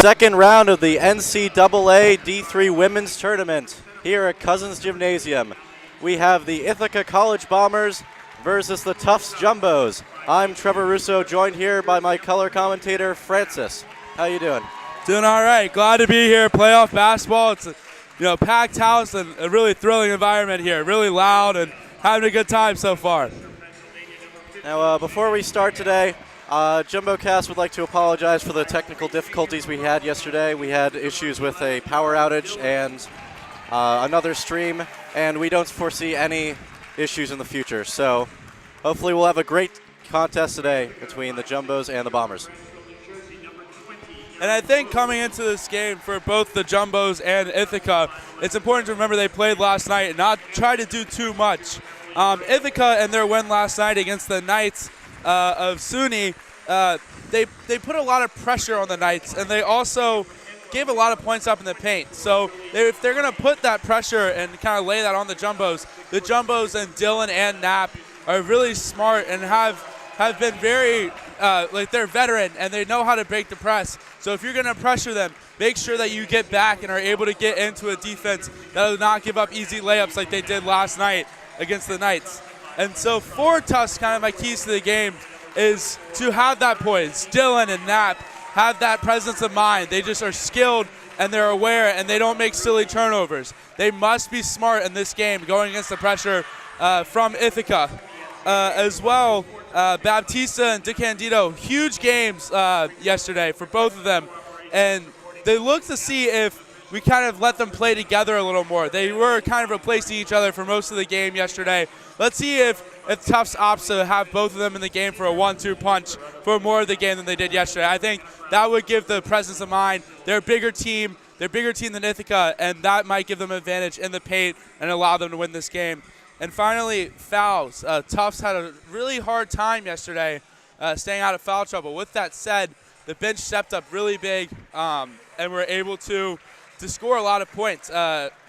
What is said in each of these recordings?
Second round of the NCAA D3 Women's Tournament here at Cousins Gymnasium. We have the Ithaca College Bombers versus the Tufts Jumbos. I'm Trevor Russo, joined here by my color commentator, Francis. How you doing? Doing all right. Glad to be here. Playoff basketball. It's a packed house and a really thrilling environment here. Really loud and having a good time so far. Now, before we start today, JumboCast would like to apologize for the technical difficulties we had yesterday. We had issues with a power outage and another stream, and we don't foresee any issues in the future. So hopefully we'll have a great contest today between the Jumbos and the Bombers. And I think coming into this game for both the Jumbos and Ithaca, it's important to remember they played last night and not try to do too much. Ithaca and their win last night against the Knights of SUNY, they put a lot of pressure on the Knights, and they also gave a lot of points up in the paint. So if they're going to put that pressure and kind of lay that on the Jumbos and Dylan and Knapp are really smart and have been very, they're veteran and they know how to break the press. So if you're going to pressure them, make sure that you get back and are able to get into a defense that will not give up easy layups like they did last night against the Knights. And so for Tufts, kind of my keys to the game is to have that poise. Dylan and Knapp have that presence of mind. They just are skilled and they're aware and they don't make silly turnovers. They must be smart in this game going against the pressure from Ithaca. As well, Baptista and DeCandido, huge games yesterday for both of them. And they look to see if we kind of let them play together a little more. They were kind of replacing each other for most of the game yesterday. Let's see if Tufts opts to have both of them in the game for a 1-2 punch for more of the game than they did yesterday. I think that would give the presence of mind. They're a bigger team. They're a bigger team than Ithaca, and that might give them an advantage in the paint and allow them to win this game. And finally, fouls. Tufts had a really hard time yesterday staying out of foul trouble. With that said, the bench stepped up really big and were able to score a lot of points.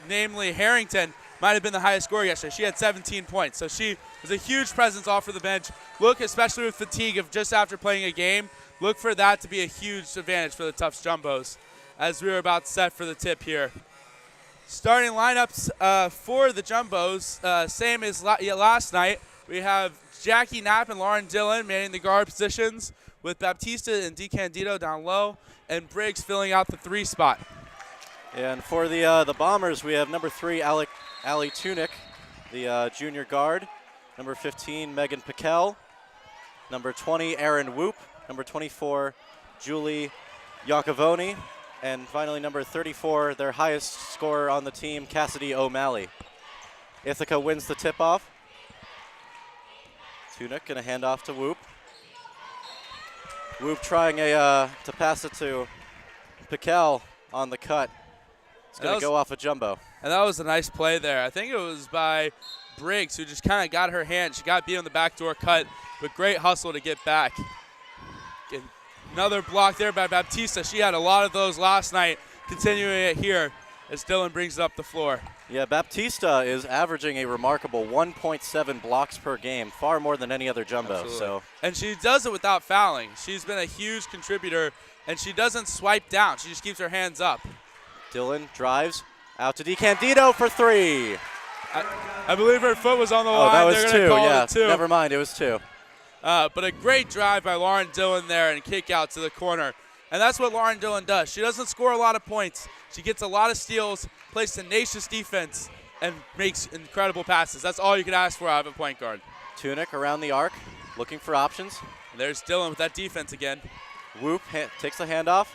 Namely, Harrington might have been the highest scorer yesterday. She had 17 points. So she was a huge presence off of the bench. Look, especially with fatigue of just after playing a game, look for that to be a huge advantage for the Tufts Jumbos as we are about set for the tip here. Starting lineups for the Jumbos, same as last night. We have Jackie Knapp and Lauren Dillon manning the guard positions with Baptista and DeCandido down low and Briggs filling out the 3 spot. And for the Bombers, we have number 3, Allie Tunick, the junior guard. Number 15, Megan Piquel. Number 20, Erin Whoop. Number 24, Julie Iacovoni. And finally, number 34, their highest scorer on the team, Cassidy O'Malley. Ithaca wins the tip-off. Tunick going to hand off to Whoop. Whoop trying to pass it to Piquel on the cut. It's going to go off a jumbo. And that was a nice play there. I think it was by Briggs, who just kind of got her hand. She got beat on the backdoor cut, but great hustle to get back. Another block there by Baptista. She had a lot of those last night, continuing it here as Dylan brings it up the floor. Yeah, Baptista is averaging a remarkable 1.7 blocks per game, far more than any other jumbo. Absolutely. So, and she does it without fouling. She's been a huge contributor, and she doesn't swipe down. She just keeps her hands up. Dylan drives out to DeCandido for 3. I believe her foot was on the line. Oh, that was They're 2, call yeah. it 2. Never mind, it was 2. But a great drive by Lauren Dillon there and kick out to the corner. And that's what Lauren Dillon does. She doesn't score a lot of points. She gets a lot of steals, plays tenacious defense, and makes incredible passes. That's all you can ask for out of a point guard. Tunick around the arc, looking for options. And there's Dillon with that defense again. Whoop takes the handoff,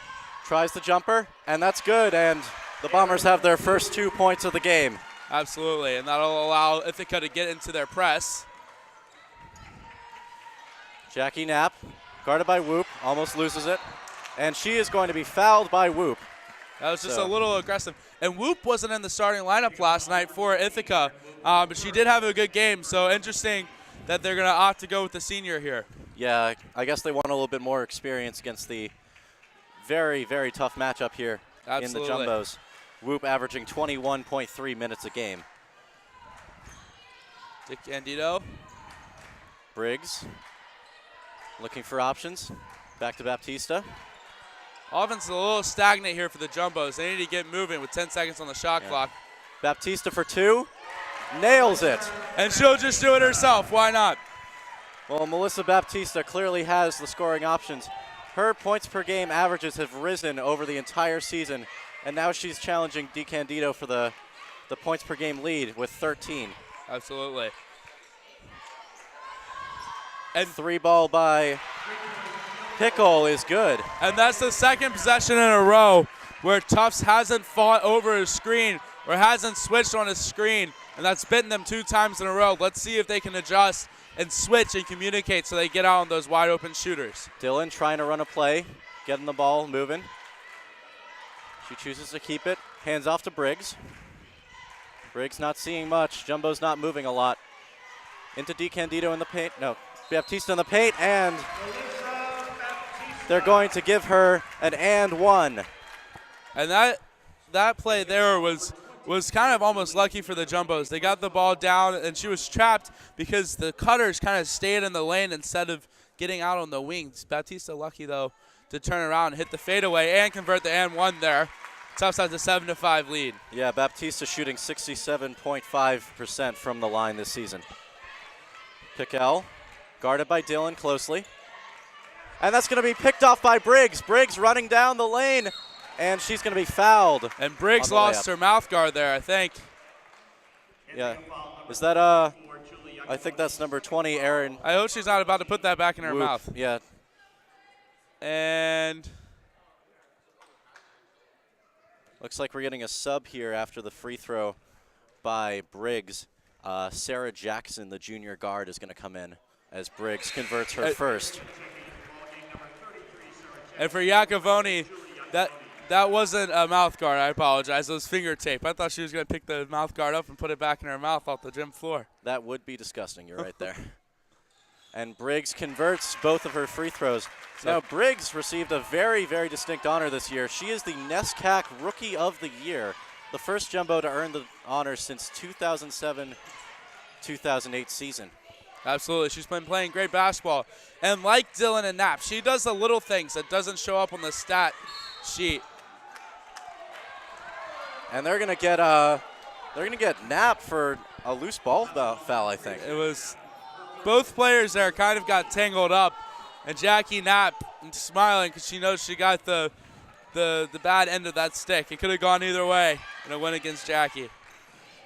tries the jumper, and that's good. And the Bombers have their first 2 points of the game. Absolutely, and that'll allow Ithaca to get into their press. Jackie Knapp, guarded by Whoop, almost loses it. And she is going to be fouled by Whoop. That was just a little aggressive. And Whoop wasn't in the starting lineup last night for Ithaca, but she did have a good game. So interesting that they're going to opt to go with the senior here. Yeah, I guess they want a little bit more experience against the very, very tough matchup here in the Jumbos. Whoop averaging 21.3 minutes a game. DeCandido. Briggs looking for options. Back to Baptista. Offense is a little stagnant here for the Jumbos. They need to get moving with 10 seconds on the shot clock. Baptista for 2. Nails it. And she'll just do it herself. Why not? Well, Melissa Baptista clearly has the scoring options. Her points per game averages have risen over the entire season, and now she's challenging DeCandido for the points per game lead with 13. Absolutely. And 3-ball by Pickle is good. And that's the second possession in a row where Tufts hasn't fought over a screen or hasn't switched on a screen, and that's bitten them 2 times in a row. Let's see if they can adjust and switch and communicate so they get out on those wide open shooters. Dylan trying to run a play, getting the ball moving. She chooses to keep it. Hands off to Briggs. Briggs not seeing much. Jumbo's not moving a lot. Into DeCandido in the paint. No, Baptista in the paint, and they're going to give her an and 1. And that play there was kind of almost lucky for the Jumbos. They got the ball down, and she was trapped because the cutters kind of stayed in the lane instead of getting out on the wings. Baptista lucky, though, to turn around and hit the fadeaway and convert the and 1 there. Tufts has a 7-5 lead. Yeah, Baptista shooting 67.5% from the line this season. Pickell guarded by Dylan closely. And that's going to be picked off by Briggs. Briggs running down the lane, and she's going to be fouled. And Briggs lost her mouth guard there, I think. Yeah. Is that, I think that's number 20, Erin. I hope she's not about to put that back in her mouth. Yeah. And looks like we're getting a sub here after the free throw by Briggs. Sarah Jackson, the junior guard, is going to come in as Briggs converts her first. And for Iacovoni, that wasn't a mouth guard. I apologize. It was finger tape. I thought she was going to pick the mouth guard up and put it back in her mouth off the gym floor. That would be disgusting. You're right there. And Briggs converts both of her free throws. Now, Briggs received a very, very distinct honor this year. She is the NESCAC Rookie of the Year, the first Jumbo to earn the honor since 2007-2008 season. Absolutely. She's been playing great basketball. And like Dylan and Knapp, she does the little things that doesn't show up on the stat sheet. And they're going to get Knapp for a loose ball foul, I think. It was both players there kind of got tangled up, and Jackie Knapp smiling because she knows she got the bad end of that stick. It could have gone either way, and it went against Jackie.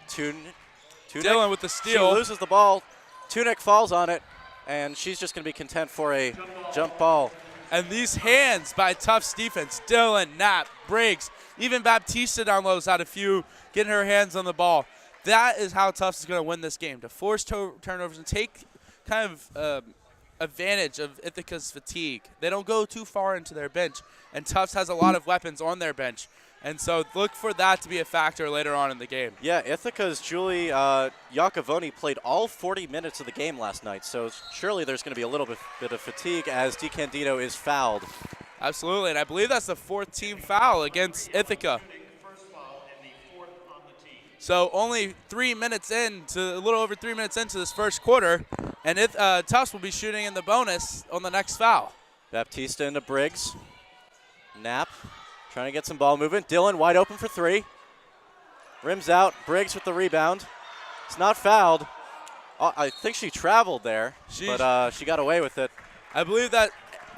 Dylan with the steal. She loses the ball. Tunick falls on it, and she's just going to be content for a jump ball. And these hands by Tufts defense, Dylan, Knapp, Briggs, even Baptista down low's had a few getting her hands on the ball. That is how Tufts is going to win this game, to force turnovers and take kind of advantage of Ithaca's fatigue. They don't go too far into their bench, and Tufts has a lot of weapons on their bench. And so look for that to be a factor later on in the game. Yeah, Ithaca's Julie Iacovoni played all 40 minutes of the game last night, so surely there's going to be a little bit of fatigue as DeCandido is fouled. Absolutely, and I believe that's the 4th team foul against Ithaca. So only 3 minutes a little over 3 minutes into this first quarter, and Tufts will be shooting in the bonus on the next foul. Baptista into Briggs. Knapp trying to get some ball movement. Dylan wide open for 3. Rims out. Briggs with the rebound. It's not fouled. I think she traveled there, but she got away with it. I believe that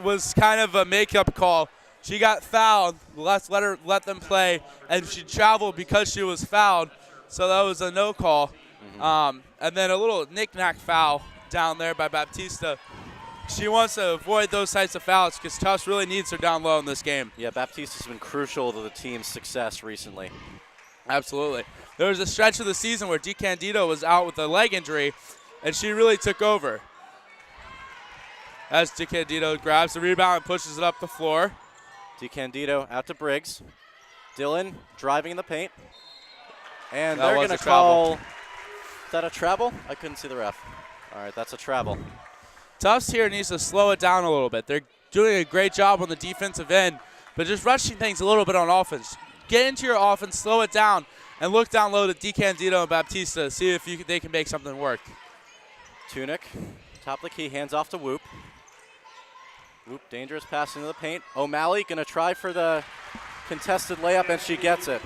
was kind of a makeup call. She got fouled. Let them play, and she traveled because she was fouled. So that was a no call. And then a little knick-knack foul down there by Baptista. She wants to avoid those types of fouls because Tufts really needs her down low in this game. Yeah, Baptista's been crucial to the team's success recently. Absolutely. There was a stretch of the season where DeCandido was out with a leg injury, and she really took over. As DeCandido grabs the rebound and pushes it up the floor. DeCandido out to Briggs. Dylan driving in the paint. And they're going to call, is that a travel? I couldn't see the ref. All right, that's a travel. Tufts here needs to slow it down a little bit. They're doing a great job on the defensive end, but just rushing things a little bit on offense. Get into your offense, slow it down, and look down low to DeCandido and Baptista. See if they can make something work. Tunick, top of the key, hands off to Whoop. Whoop, dangerous pass into the paint. O'Malley going to try for the contested layup, and she gets it.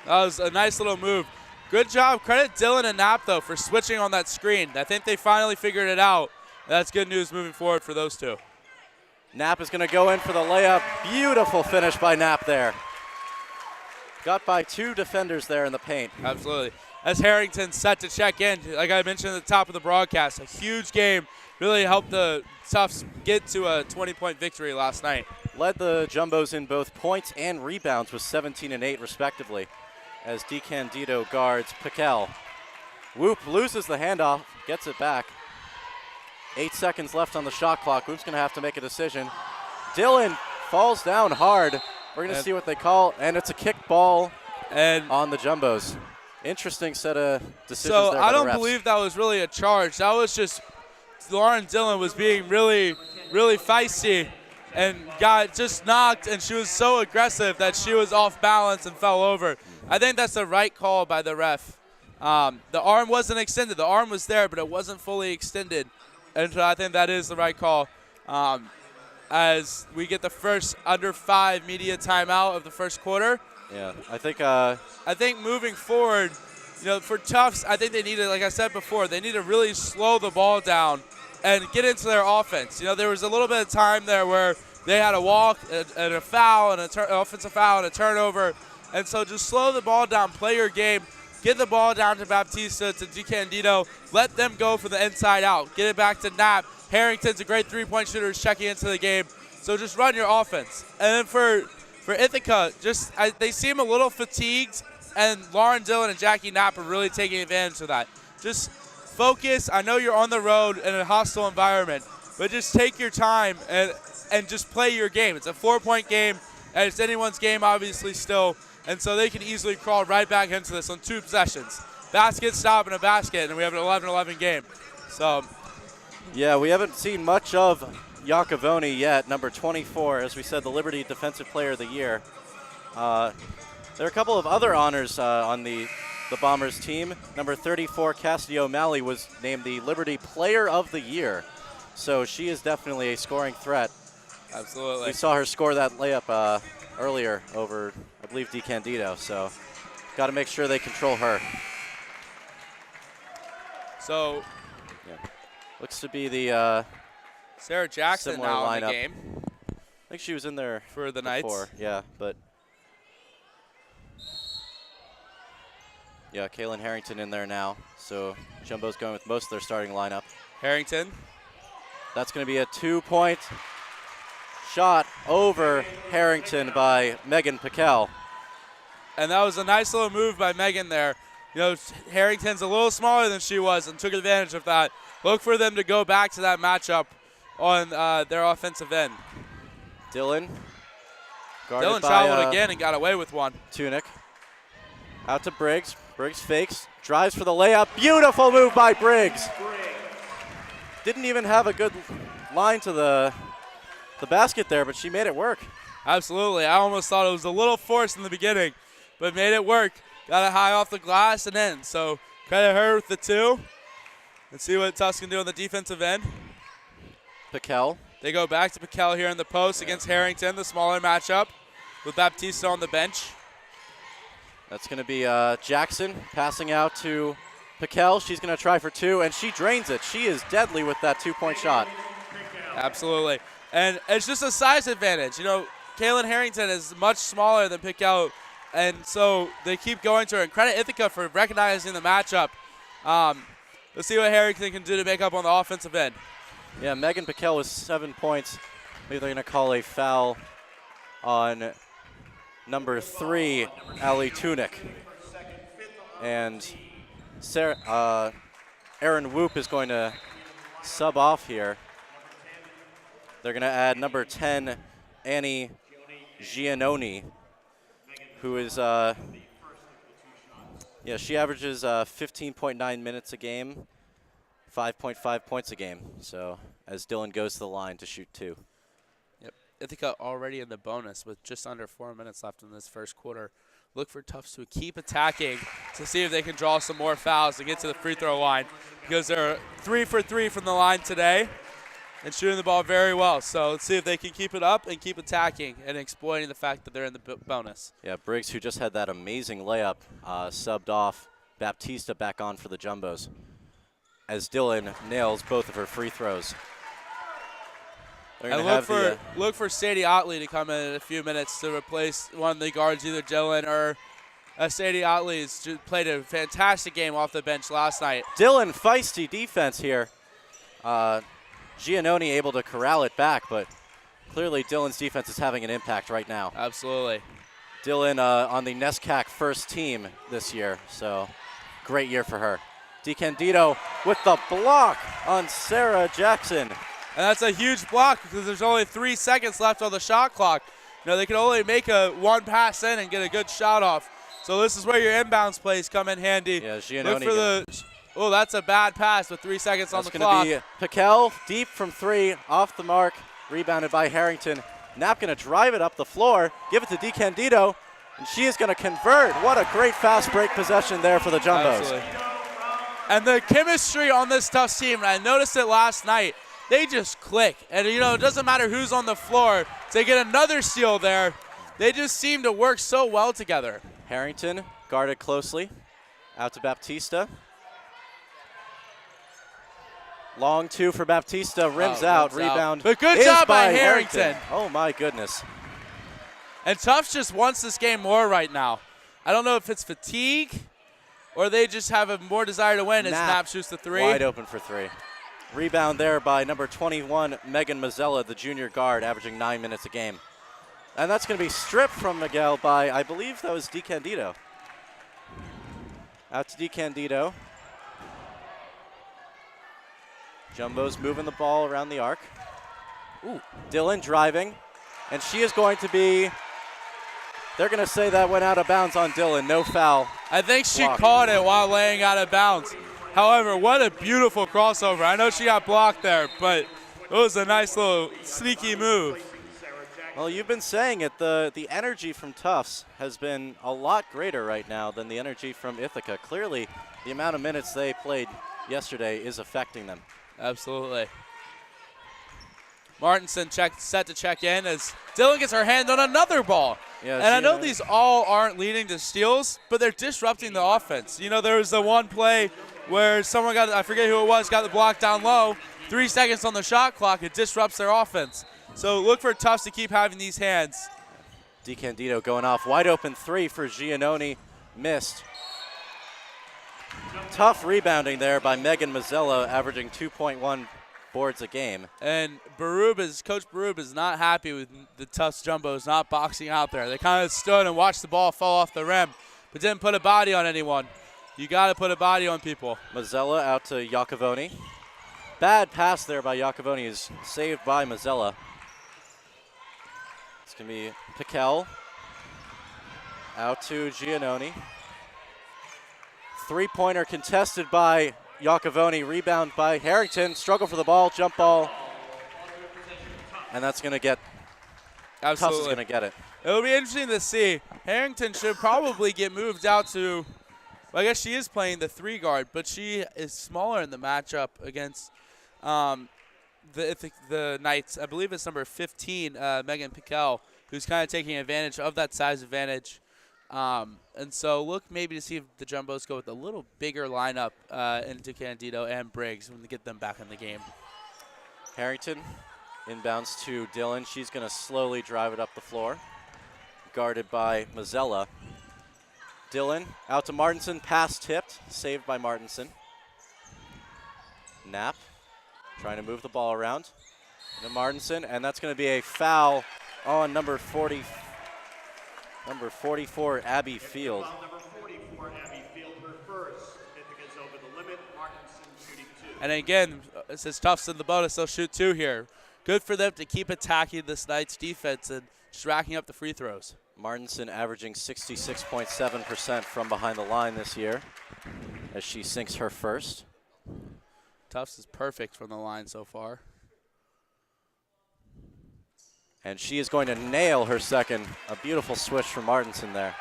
That was a nice little move. Good job. Credit Dylan and Knapp, though, for switching on that screen. I think they finally figured it out. That's good news moving forward for those two. Knapp is going to go in for the layup. Beautiful finish by Knapp there. Got by 2 defenders there in the paint. Absolutely. As Harrington set to check in, like I mentioned at the top of the broadcast, a huge game. Really helped the Tufts get to a 20-point victory last night. Led the Jumbos in both points and rebounds with 17 and 8 respectively, as DiCandido guards Piquel. Whoop loses the handoff, gets it back. 8 seconds left on the shot clock. Whoop's going to have to make a decision. Dylan falls down hard. We're going to see what they call, and it's a kick ball and on the Jumbos. Interesting set of decisions so there by I don't the refs. believe that was really a charge. That was just Lauren Dillon was being really, really feisty and got just knocked, and she was so aggressive that she was off balance and fell over. I think that's the right call by the ref. The arm wasn't extended. The arm was there, but it wasn't fully extended. And so I think that is the right call. As we get the first under 5 media timeout of the first quarter. Yeah, I think Moving forward, for Tufts, I think they need to, like I said before, they need to really slow the ball down and get into their offense. There was a little bit of time there where they had a walk and a foul and an offensive foul and a turnover. And so just slow the ball down, play your game, get the ball down to Baptista, to DiCandido, let them go for the inside out. Get it back to Knapp. Harrington's a great three-point shooter who's checking into the game. So just run your offense. And then for Ithaca, they seem a little fatigued, and Lauren Dillon and Jackie Knapp are really taking advantage of that. Just focus. I know you're on the road in a hostile environment, but just take your time and just play your game. It's a 4-point game, and it's anyone's game, obviously, still. And so they can easily crawl right back into this on 2 possessions. Basket, stop, and a basket, and we have an 11-11 game. So, yeah, we haven't seen much of Iacovoni yet, number 24, as we said, the Liberty Defensive Player of the Year. There are a couple of other honors on the Bombers team. Number 34, Cassidy O'Malley, was named the Liberty Player of the Year. So she is definitely a scoring threat. Absolutely. We saw her score that layup earlier over, I believe, DiCandido. So got to make sure they control her. So, yeah. Looks to be the Sarah Jackson similar now lineup. in the game. I think she was in there for the before. Knights. Yeah, but yeah, Kaylin Harrington in there now. So Jumbo's going with most of their starting lineup. Harrington. That's going to be a 2-point shot over Harrington by Megan Piquel. And that was a nice little move by Megan there. Harrington's a little smaller than she was and took advantage of that. Look for them to go back to that matchup on their offensive end. Dylan guarded by traveled again and got away with one. Tunick. Out to Briggs. Briggs fakes, drives for the layup. Beautiful move by Briggs. Didn't even have a good line to the basket there, but she made it work. Absolutely. I almost thought it was a little forced in the beginning, but made it work. Got it high off the glass and in. So credit her with the 2. Let's see what Tufts can do on the defensive end. Piquel. They go back to Piquel here in the post against Harrington, the smaller matchup, with Baptista on the bench. That's going to be Jackson passing out to Piquel. She's going to try for 2, and she drains it. She is deadly with that 2-point shot. Absolutely. And it's just a size advantage. Kaylin Harrington is much smaller than Piquel, and so they keep going to her. And credit Ithaca for recognizing the matchup. Let's see what Harrington can do to make up on the offensive end. Yeah, Megan Piquel with 7 points. Maybe they're going to call a foul on number 3, Ali Tunick. And Erin Whoop is going to sub off here. They're going to add number 10, Annie Giannoni, who is, she averages 15.9 minutes a game, 5.5 points a game. So as Dylan goes to the line to shoot 2. Yep. Ithaca already in the bonus with just under 4 minutes left in this first quarter. Look for Tufts to keep attacking to see if they can draw some more fouls to get to the free throw line, because they're 3 for 3 from the line today. and shooting the ball very well. So let's see if they can keep it up and keep attacking and exploiting the fact that they're in the bonus. Yeah, Briggs, who just had that amazing layup, subbed off. Baptista back on for the Jumbos as Dillon nails both of her free throws. And look for Sadie Otley to come in a few minutes to replace one of the guards, either Dillon or Sadie Otley has played a fantastic game off the bench last night. Dillon, feisty defense here. Giannoni able to corral it back, but clearly Dillon's defense is having an impact right now. Absolutely. Dillon on the NESCAC first team this year, so great year for her. DiCandido with the block on Sarah Jackson. And that's a huge block because there's only 3 seconds left on the shot clock. You know, they can only make one pass in and get a good shot off. So this is where your inbounds plays come in handy. Yeah, Giannoni. Oh, that's a bad pass with 3 seconds on the clock. That's going to be Piquel, deep from 3, off the mark, rebounded by Harrington. Knapp going to drive it up the floor, give it to DiCandido, and she is going to convert. What a great fast break possession there for the Jumbos. Absolutely. And the chemistry on this Tufts team, and I noticed it last night, they just click. And, you know, it doesn't matter who's on the floor. They get another steal there. They just seem to work so well together. Harrington guarded closely. Out to Baptista. Long 2 for Baptista. Rims out. Rebound. But good job by Harrington. Oh, my goodness. And Tufts just wants this game more right now. I don't know if it's fatigue or they just have a more desire to win as Knapp shoots the 3. Wide open for 3. Rebound there by number 21, Megan Mazzella, the junior guard, averaging 9 minutes a game. And that's going to be stripped from Miguel by, I believe that was DiCandido. Out to DiCandido. Jumbo's moving the ball around the arc. Ooh, Dillon driving. And she is going to be, they're going to say that went out of bounds on Dillon. No foul. I think she caught it while laying out of bounds. However, what a beautiful crossover. I know she got blocked there, but it was a nice little sneaky move. Well, you've been saying it. The energy from Tufts has been a lot greater right now than the energy from Ithaca. Clearly, the amount of minutes they played yesterday is affecting them. Absolutely. Martinson set to check in as Dillon gets her hand on another ball. Yeah, and I know these all aren't leading to steals, but they're disrupting the offense. You know, there was the one play where someone got, I forget who it was, got the block down low, 3 seconds on the shot clock. It disrupts their offense. So look for Tufts to keep having these hands. DiCandido going off. Wide open 3 for Giannoni. Missed. Tough rebounding there by Megan Mazzella, averaging 2.1 boards a game. And Coach Barub is not happy with the Tufts Jumbos not boxing out there. They kind of stood and watched the ball fall off the rim, but didn't put a body on anyone. You got to put a body on people. Mazzella out to Iacovoni. Bad pass there by Iacovoni is saved by Mazzella. It's going to be Piquel. Out to Giannoni. 3-pointer contested by Iacovoni. Rebound by Harrington. Struggle for the ball. Jump ball. And that's going to get. Absolutely. Tufts is going to get it. It'll be interesting to see. Harrington should probably get moved out to. Well, I guess she is playing the 3 guard, but she is smaller in the matchup against the Knights. I believe it's number 15, Megan Piquel, who's kind of taking advantage of that size advantage. And so look maybe to see if the Jumbos go with a little bigger lineup into Candido and Briggs when they get them back in the game. Harrington inbounds to Dillon. She's going to slowly drive it up the floor. Guarded by Mazzella. Dillon out to Martinson, pass tipped, saved by Martinson. Knapp trying to move the ball around to Martinson, and that's going to be a foul on number 44, Abby Field. Number 44, Abby Field, her first. Ithaca's over the limit. Martinson shooting 2. And again, it says Tufts in the bonus. They'll shoot 2 here. Good for them to keep attacking this Knights defense and just racking up the free throws. Martinson averaging 66.7% from behind the line this year as she sinks her first. Tufts is perfect from the line so far. And she is going to nail her second. A beautiful switch from Martinson there.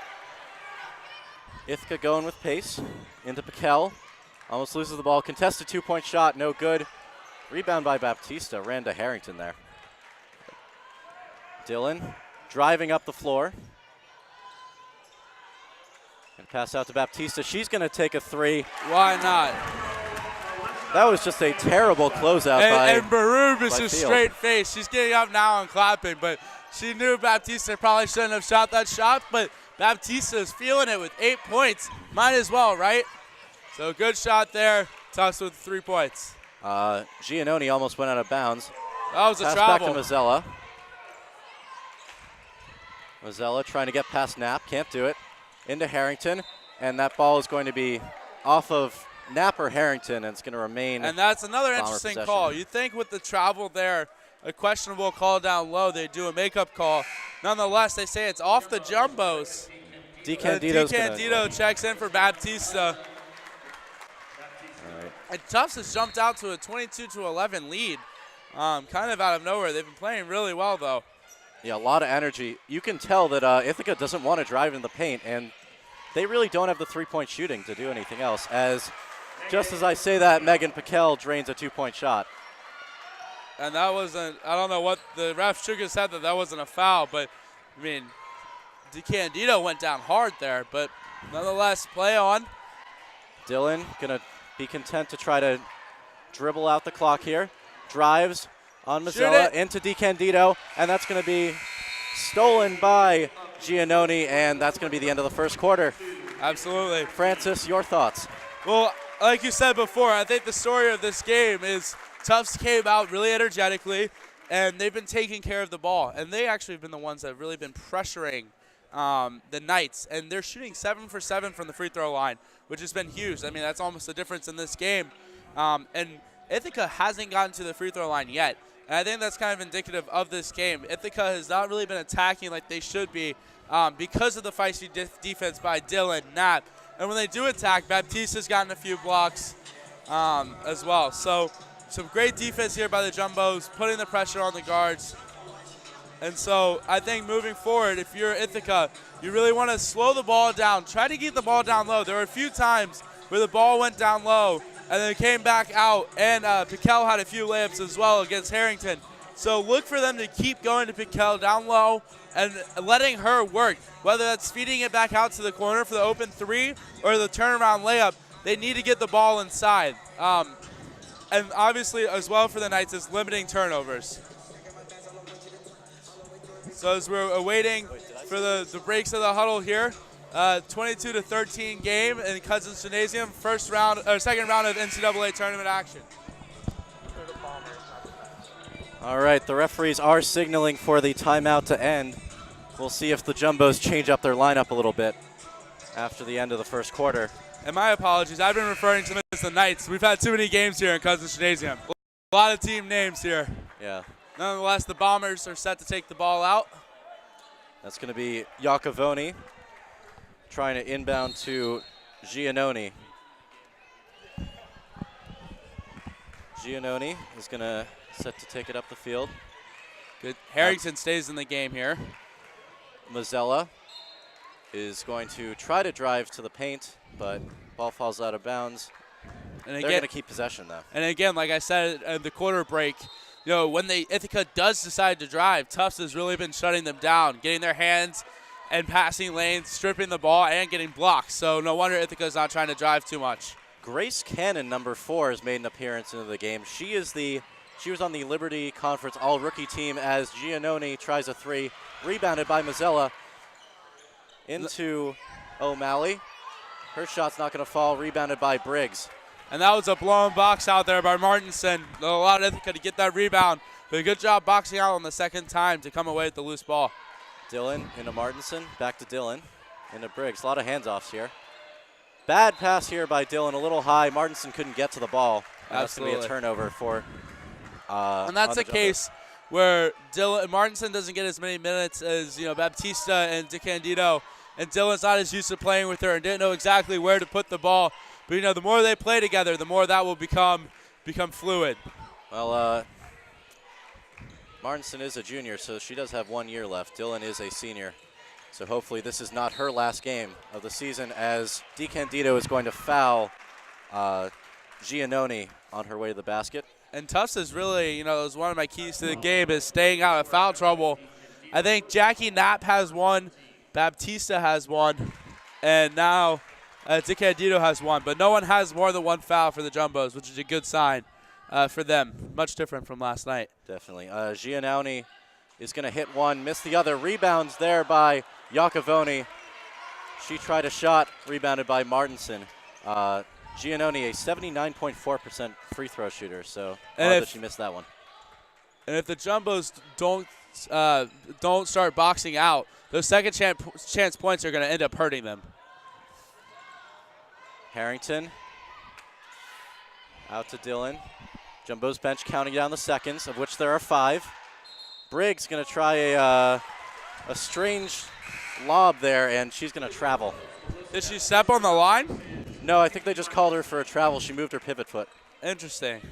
Ithaca going with pace into Piquel. Almost loses the ball. Contested 2-point shot, no good. Rebound by Baptista, ran to Harrington there. Dillon driving up the floor. And pass out to Baptista. She's going to take a three. Why not? That was just a terrible closeout and Barub is by just Field. straight face. She's getting up now and clapping, but she knew Baptista probably shouldn't have shot that shot, but Baptista is feeling it with 8 points. Might as well, right? So good shot there. Tufts with 3 points. Giannoni almost went out of bounds. That was a Pass travel. back to Mazzella. Mazzella trying to get past Knapp, can't do it. Into Harrington, and that ball is going to be off of Knapp or Harrington, and it's going to remain. And that's another Bomber interesting possession. call. You'd think with the travel there, a questionable call down low, they do a makeup call. Nonetheless, they say it's off the Jumbos. DiCandido checks in for Baptista. All right. And Tufts has jumped out to a 22-11 lead, kind of out of nowhere. They've been playing really well, though. Yeah, a lot of energy. You can tell that Ithaca doesn't want to drive in the paint, and they really don't have the three-point shooting to do anything else. Just as I say that, Megan Piquel drains a 2-point shot. And that wasn't, I don't know what, the ref shook his head that wasn't a foul, but, I mean, DiCandido went down hard there, but nonetheless, play on. Dillon going to be content to try to dribble out the clock here. Drives on Mazzella into DiCandido, and that's going to be stolen by Giannoni, and that's going to be the end of the first quarter. Absolutely. Francis, your thoughts? Well, like you said before, I think the story of this game is Tufts came out really energetically, and they've been taking care of the ball. And they actually have been the ones that have really been pressuring the Knights. And they're shooting 7 for 7 from the free throw line, which has been huge. I mean, that's almost the difference in this game. And Ithaca hasn't gotten to the free throw line yet. And I think that's kind of indicative of this game. Ithaca has not really been attacking like they should be because of the feisty defense by Dillon, Knapp. And when they do attack, Baptista's gotten a few blocks as well. So some great defense here by the Jumbos, putting the pressure on the guards. And so I think moving forward, if you're Ithaca, you really want to slow the ball down. Try to keep the ball down low. There were a few times where the ball went down low and then came back out, and Piquel had a few layups as well against Harrington. So look for them to keep going to Piquel down low and letting her work, whether that's feeding it back out to the corner for the open three or the turnaround layup. They need to get the ball inside. And obviously as well for the Knights is limiting turnovers. So as we're awaiting for the breaks of the huddle here, 22-13 game in Cousins Gymnasium, second round of NCAA tournament action. All right, the referees are signaling for the timeout to end. We'll see if the Jumbos change up their lineup a little bit after the end of the first quarter. And my apologies, I've been referring to them as the Knights. We've had too many games here in Cousins Gymnasium. A lot of team names here. Yeah. Nonetheless, the Bombers are set to take the ball out. That's going to be Iacovoni trying to inbound to Giannoni. Giannoni is going to set to take it up the field. Good. Harrington stays in the game here. Mazzella is going to try to drive to the paint, but ball falls out of bounds. And They're going to keep possession, though. And again, like I said at the quarter break, you know, when Ithaca does decide to drive, Tufts has really been shutting them down, getting their hands and passing lanes, stripping the ball, and getting blocks. So no wonder Ithaca's not trying to drive too much. Grace Cannon, number 4, has made an appearance into the game. She was on the Liberty Conference all-rookie team as Giannoni tries a three, rebounded by Mazzella into O'Malley. Her shot's not going to fall, rebounded by Briggs. And that was a blown box out there by Martinson. Allowed Ithaca to get that rebound. But a good job boxing out on the second time to come away with the loose ball. Dillon into Martinson, back to Dillon, into Briggs. A lot of hands-offs here. Bad pass here by Dillon, a little high. Martinson couldn't get to the ball. And that's going to be a turnover for and that's a case where Martinson doesn't get as many minutes as Baptista and DiCandido. And Dillon's not as used to playing with her and didn't know exactly where to put the ball. But the more they play together, the more that will become fluid. Well, Martinson is a junior, so she does have 1 year left. Dillon is a senior. So hopefully this is not her last game of the season, as DiCandido is going to foul Giannoni on her way to the basket. And Tufts is really, is one of my keys to the game is staying out of foul trouble. I think Jackie Knapp has one, Baptista has one, and now DeCandido has one. But no one has more than one foul for the Jumbos, which is a good sign for them. Much different from last night. Definitely. Giannoni is going to hit one, miss the other. Rebounds there by Iacovoni. She tried a shot, rebounded by Martinson. Giannoni, a 79.4% free throw shooter, so odd that she missed that one. And if the Jumbos don't start boxing out, those second chance points are going to end up hurting them. Harrington out to Dillon. Jumbo's bench counting down the seconds, of which there are 5. Briggs going to try a strange lob there, and she's going to travel. Did she step on the line? No, I think they just called her for a travel. She moved her pivot foot. Interesting.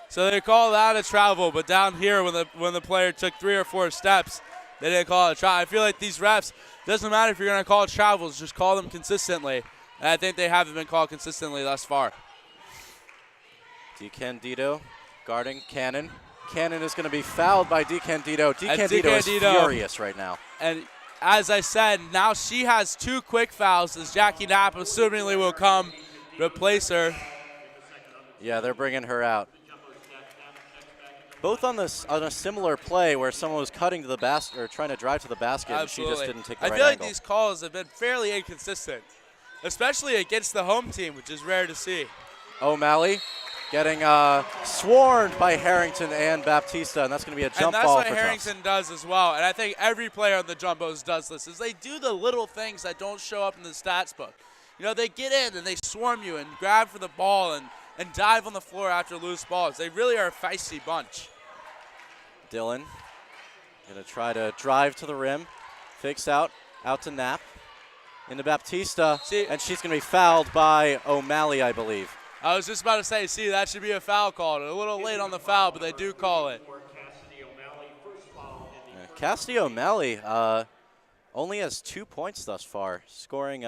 So they call that a travel, but down here when the player took 3 or 4 steps, they didn't call it a travel. I feel like these refs, doesn't matter if you're going to call it travels, just call them consistently. And I think they haven't been called consistently thus far. DeCandido guarding Cannon. Cannon is going to be fouled by DeCandido. DeCandido is furious right now. And as I said, now she has 2 quick fouls as Jackie Knapp assumingly will come replace her. Yeah, they're bringing her out. Both on a similar play where someone was cutting to the basket or trying to drive to the basket. Absolutely. And she just didn't take the right I feel like angle. these calls have been fairly inconsistent, especially against the home team, which is rare to see. O'Malley getting swarmed by Harrington and Baptista, and that's going to be a jump ball for Tufts. And that's what Harrington does as well, and I think every player on the Jumbos does this, is they do the little things that don't show up in the stats book. They get in and they swarm you and grab for the ball and dive on the floor after loose balls. They really are a feisty bunch. Dillon going to try to drive to the rim, fakes out to Knapp, into Baptista, and she's going to be fouled by O'Malley, I believe. I was just about to say, that should be a foul call. A little late on the foul, but they do call it. Cassidy O'Malley only has 2 points thus far, scoring.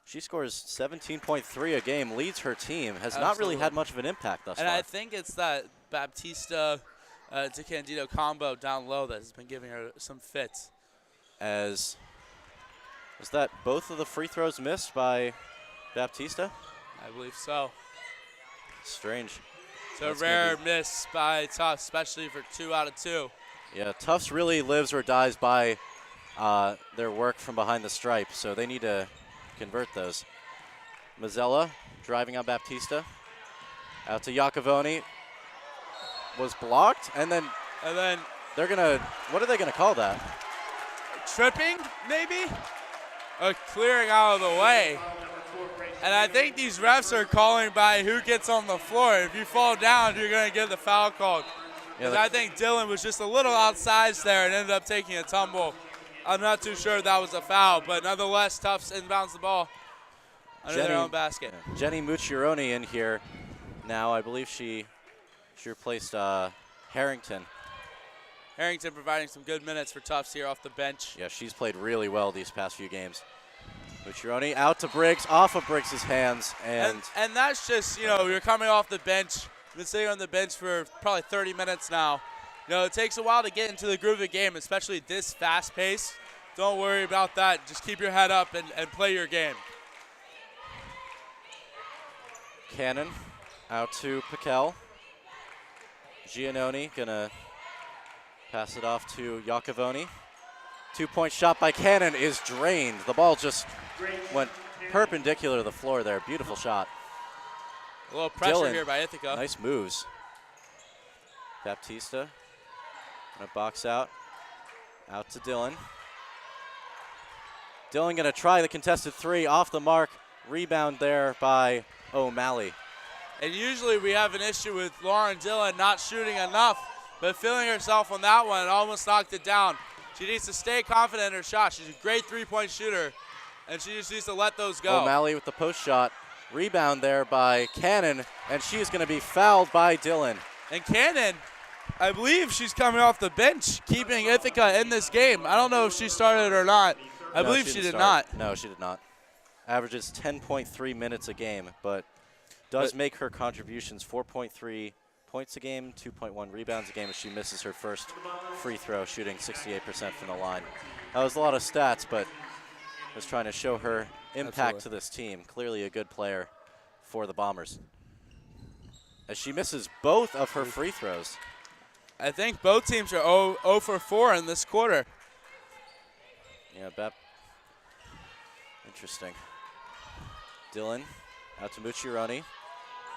She scores 17.3 a game, leads her team, has not really had much of an impact thus far. And I think it's that Baptista DeCandido combo down low that has been giving her some fits. Is that both of the free throws missed by Baptista? I believe so. Strange. It's a rare miss by Tufts, especially for 2 out of 2. Yeah, Tufts really lives or dies by their work from behind the stripe, so they need to convert those. Mazzella driving on Baptista. Out to Iacovoni. Was blocked, and then they're going to, what are they going to call that? Tripping, maybe? Or clearing out of the way. And I think these refs are calling by who gets on the floor. If you fall down, you're going to get the foul called. Because I think Dillon was just a little outside there and ended up taking a tumble. I'm not too sure if that was a foul, but nonetheless, Tufts inbounds the ball under their own basket. Jenny Mucciaroni in here now. I believe she replaced Harrington. Harrington providing some good minutes for Tufts here off the bench. Yeah, she's played really well these past few games. Mucciaroni out to Briggs, off of Briggs' hands. And that's just, you're coming off the bench. You've been sitting on the bench for probably 30 minutes now. It takes a while to get into the groove of the game, especially this fast pace. Don't worry about that. Just keep your head up and play your game. Cannon out to Piquel. Giannoni gonna pass it off to Iacovoni. 2-point shot by Cannon is drained. The ball just went perpendicular to the floor there. Beautiful shot. A little pressure Dillon, here by Ithaca. Nice moves. Baptista gonna box out to Dillon. Dillon gonna try the contested 3 off the mark. Rebound there by O'Malley. And usually we have an issue with Lauren Dillon not shooting enough, but feeling herself on that one, almost knocked it down. She needs to stay confident in her shot. She's a great 3-point shooter, and she just needs to let those go. O'Malley with the post shot. Rebound there by Cannon, and she is going to be fouled by Dillon. And Cannon, I believe she's coming off the bench, keeping Ithaca in this game. I don't know if she started or not. I believe she did not. No, she did not. Averages 10.3 minutes a game, but does make her contributions 4.3 points a game, 2.1 rebounds a game as she misses her first free throw, shooting 68% from the line. That was a lot of stats, but was trying to show her impact to this team. Clearly a good player for the Bombers. As she misses both of her free throws. I think both teams are 0 for 4 in this quarter. Yeah, Bep. Interesting. Dillon out to Mucciaroni.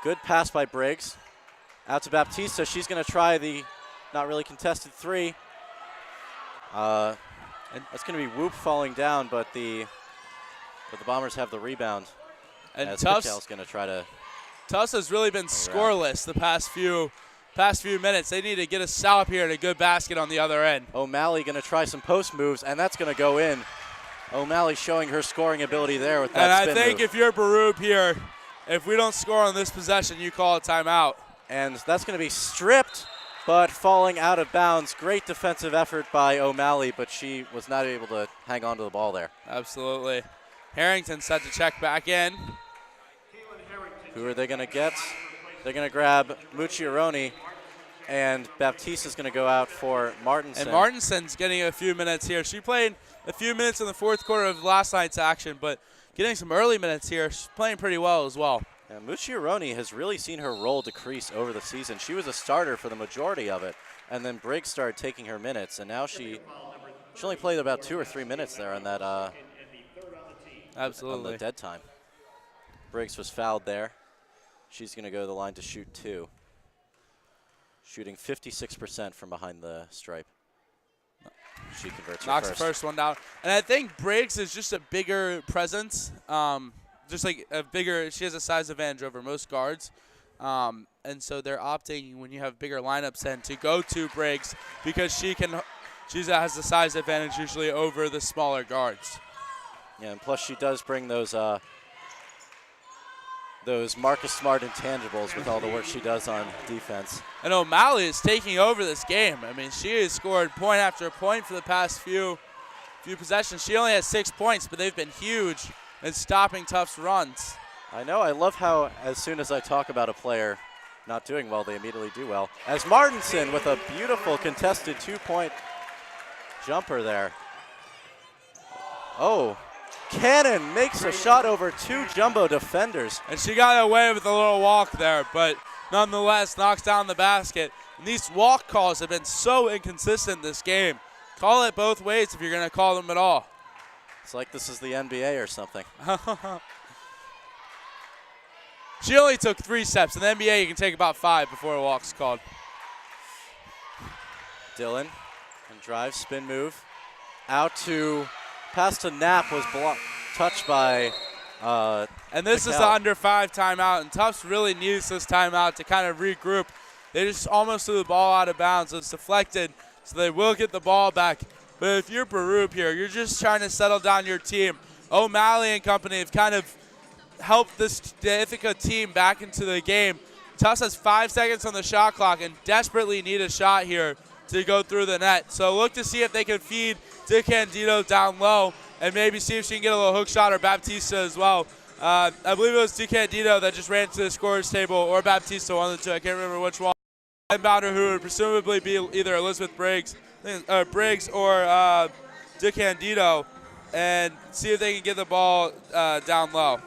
Good pass by Briggs. Out to Baptista. She's going to try the not really contested three. And that's going to be Whoop falling down, but the Bombers have the rebound. And Tufts going to try to. Tufts has really been scoreless the past few minutes. They need to get a stop here and a good basket on the other end. O'Malley going to try some post moves, and that's going to go in. O'Malley showing her scoring ability there with that spin And I think move. if you're Berube here, if we don't score on this possession, you call a timeout. And that's going to be stripped, but falling out of bounds. Great defensive effort by O'Malley, but she was not able to hang on to the ball there. Absolutely. Harrington set to check back in. Who are they going to get? They're going to grab Mucciaroni, and Baptista's going to go out for Martinson. And Martinson's getting a few minutes here. She played a few minutes in the fourth quarter of last night's action, but getting some early minutes here. She's playing pretty well as well. And Mucciaroni has really seen her role decrease over the season. She was a starter for the majority of it, and then Briggs started taking her minutes, and now she only played about 2 or 3 minutes there on that Absolutely. on the dead time. Briggs was fouled there. She's going to go to the line to shoot 2. Shooting 56% from behind the stripe. She converts Knocks her the first one down. And I think Briggs is just a bigger presence. Just like a bigger, she has a size advantage over most guards. And so they're opting, when you have bigger lineups, then to go to Briggs because she has the size advantage usually over the smaller guards. Yeah, and plus she does bring those Marcus Smart intangibles with all the work she does on defense. And O'Malley is taking over this game. I mean, she has scored point after point for the past few possessions. She only has 6 points, but they've been huge in stopping Tufts' runs. I know. I love how as soon as I talk about a player not doing well, they immediately do well. As Martinson with a beautiful contested 2-point jumper there. Oh. Cannon makes a shot over 2 jumbo defenders. And she got away with a little walk there, but nonetheless knocks down the basket. And these walk calls have been so inconsistent this game. Call it both ways if you're going to call them at all. It's like this is the NBA or something. She only took 3 steps. In the NBA, you can take about 5 before a walk's called. Dillon and drive, spin move. Out to, pass to Knapp was touched by and this is the under 5 timeout, and Tufts really needs this timeout to kind of regroup. They just almost threw the ball out of bounds. It's deflected, so they will get the ball back. But if you're Berube here, you're just trying to settle down your team. O'Malley and company have kind of helped the Ithaca team back into the game. Tufts has 5 seconds on the shot clock and desperately need a shot here to go through the net. So look to see if they can feed DeCandido down low and maybe see if she can get a little hook shot, or Baptista as well. I believe it was DeCandido that just ran to the scorer's table, or Baptista, one of the two. I can't remember which one. Inbounder who would presumably be either Elizabeth Briggs or DeCandido, and see if they can get the ball down low.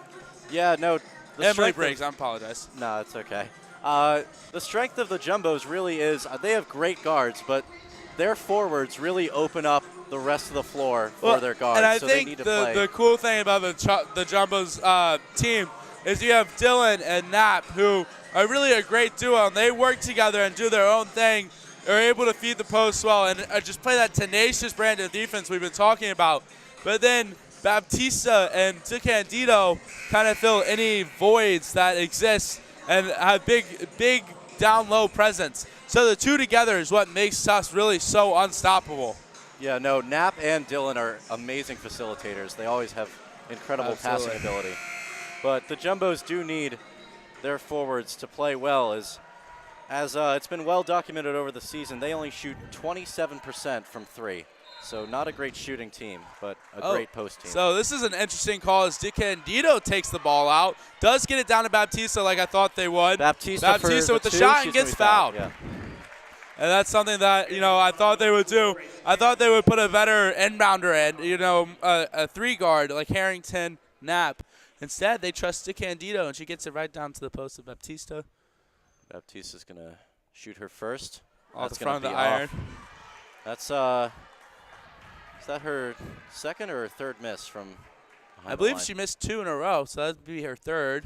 Yeah, no. Emily Briggs, I apologize. No, it's okay. The strength of the Jumbos really is they have great guards, but their forwards really open up the rest of the floor for their guards. And I so think they need to play. the cool thing about the Jumbos team is you have Dillon and Knapp, who are really a great duo, and they work together and do their own thing, are able to feed the post well, and just play that tenacious brand of defense we've been talking about. But then Baptista and DeCandido kind of fill any voids that exist and have big down low presence. So the two together is what makes us really so unstoppable. Yeah, no, Knapp and Dillon are amazing facilitators. They always have incredible passing ability. But the Jumbos do need their forwards to play well. As it's been well documented over the season, they only shoot 27% from 3. So not a great shooting team, but a great post team. So this is an interesting call as DiCandido takes the ball out. Does get it down to Baptista like I thought they would. Baptista with the shot and gets fouled. Yeah. And that's something that, I thought they would do. I thought they would put a better inbounder in, a 3-guard like Harrington, Knapp. Instead, they trust DiCandido, and she gets it right down to the post of Baptista. Baptista's going to shoot her first. Off That's the front of gonna the be iron. off. That's, is that her second or third miss from behind I believe the line? she missed 2 in a row, so that would be her third.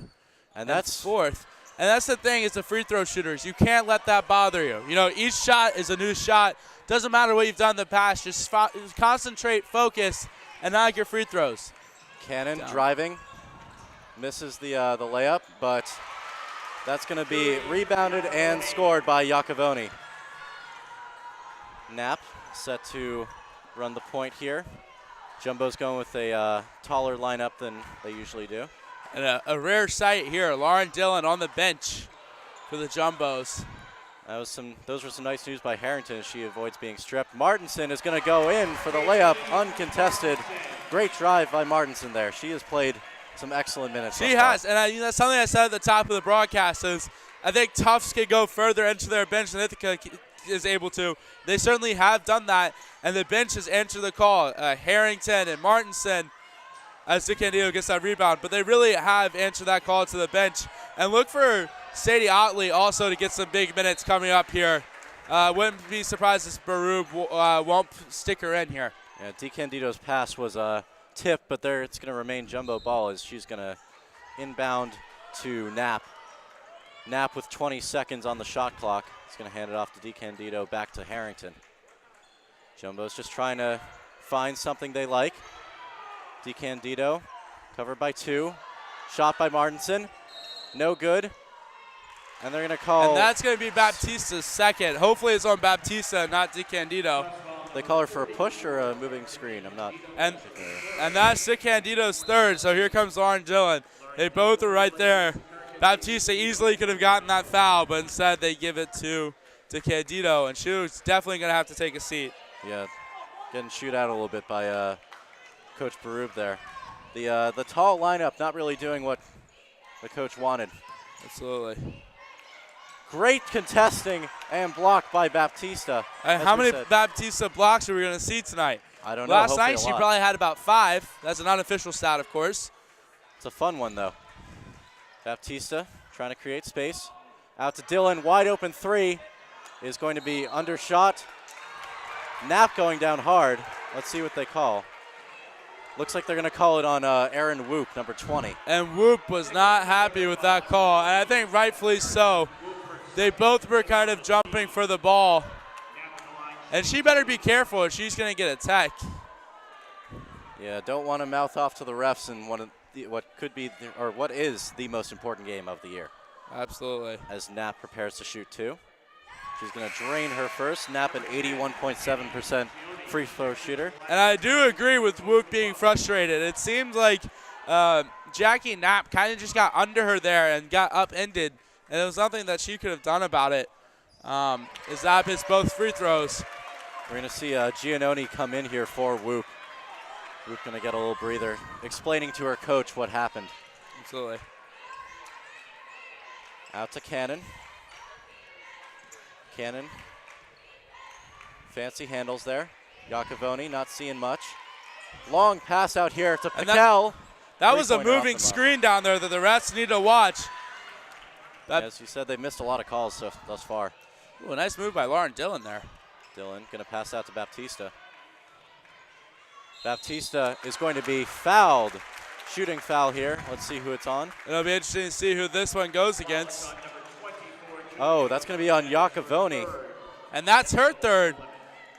And that's fourth. And that's the thing is the free throw shooters. You can't let that bother you. Each shot is a new shot. Doesn't matter what you've done in the past. Just concentrate, focus, and knock your free throws. Cannon driving. Misses the layup, but that's going to be rebounded and scored by Iacovoni. Knapp set to run the point here. Jumbo's going with a taller lineup than they usually do. And a rare sight here, Lauren Dillon on the bench for the Jumbos. Those were some nice news by Harrington as she avoids being stripped. Martinson is going to go in for the layup, uncontested. Great drive by Martinson there. She has played some excellent minutes. She has, and that's something I said at the top of the broadcast is I think Tufts could go further into their bench than Ithaca is able to. They certainly have done that, and the bench has answered the call. Harrington and Martinson, as DiCandido gets that rebound, but they really have answered that call to the bench. And look for Sadie Otley also to get some big minutes coming up here. Wouldn't be surprised if Barub won't stick her in here. Yeah, DiCandido's pass was a tip, but it's going to remain Jumbo ball as she's going to inbound to Knapp. Knapp with 20 seconds on the shot clock. He's going to hand it off to DiCandido back to Harrington. Jumbo's just trying to find something they like. DiCandido covered by 2. Shot by Martinson. No good. And they're going to call. And that's going to be Baptista's second. Hopefully it's on Baptista, not DiCandido. They call her for a push or a moving screen. I'm not. And that's DiCandido's third. So here comes Lauren Dillon. They both are right there. Baptista easily could have gotten that foul, but instead they give it to DiCandido, and she was definitely going to have to take a seat. Yeah, getting shoot out a little bit by Coach Barub there. The tall lineup not really doing what the coach wanted. Absolutely. Great contesting and blocked by Baptista. And how many Baptista blocks are we going to see tonight? I don't know. Last night she probably had about 5. That's an unofficial stat, of course. It's a fun one, though. Baptista trying to create space. Out to Dillon. Wide open 3 is going to be undershot. Knapp going down hard. Let's see what they call. Looks like they're going to call it on Aaron Whoop, number 20. And Whoop was not happy with that call, and I think rightfully so. They both were kind of jumping for the ball. And she better be careful or she's going to get a tech. Yeah, don't want to mouth off to the refs in what is the most important game of the year. Absolutely. As Knapp prepares to shoot 2. She's going to drain her first. Knapp an 81.7% free throw shooter. And I do agree with Whoop being frustrated. It seems like Jackie Knapp kind of just got under her there and got upended. And there was nothing that she could have done about it. As Knapp hits both free throws. We're going to see Giannoni come in here for Whoop. Whoop going to get a little breather, explaining to her coach what happened. Absolutely. Out to Cannon. Cannon. Fancy handles there. Iacovoni not seeing much. Long pass out here to Piquel. That was a moving screen down there that the refs need to watch. As you said, they missed a lot of calls thus far. Ooh, a nice move by Lauren Dillon there. Dillon going to pass out to Baptista. Baptista is going to be fouled. Shooting foul here. Let's see who it's on. It'll be interesting to see who this one goes against. Oh, that's going to be on Iacovoni. And that's her third.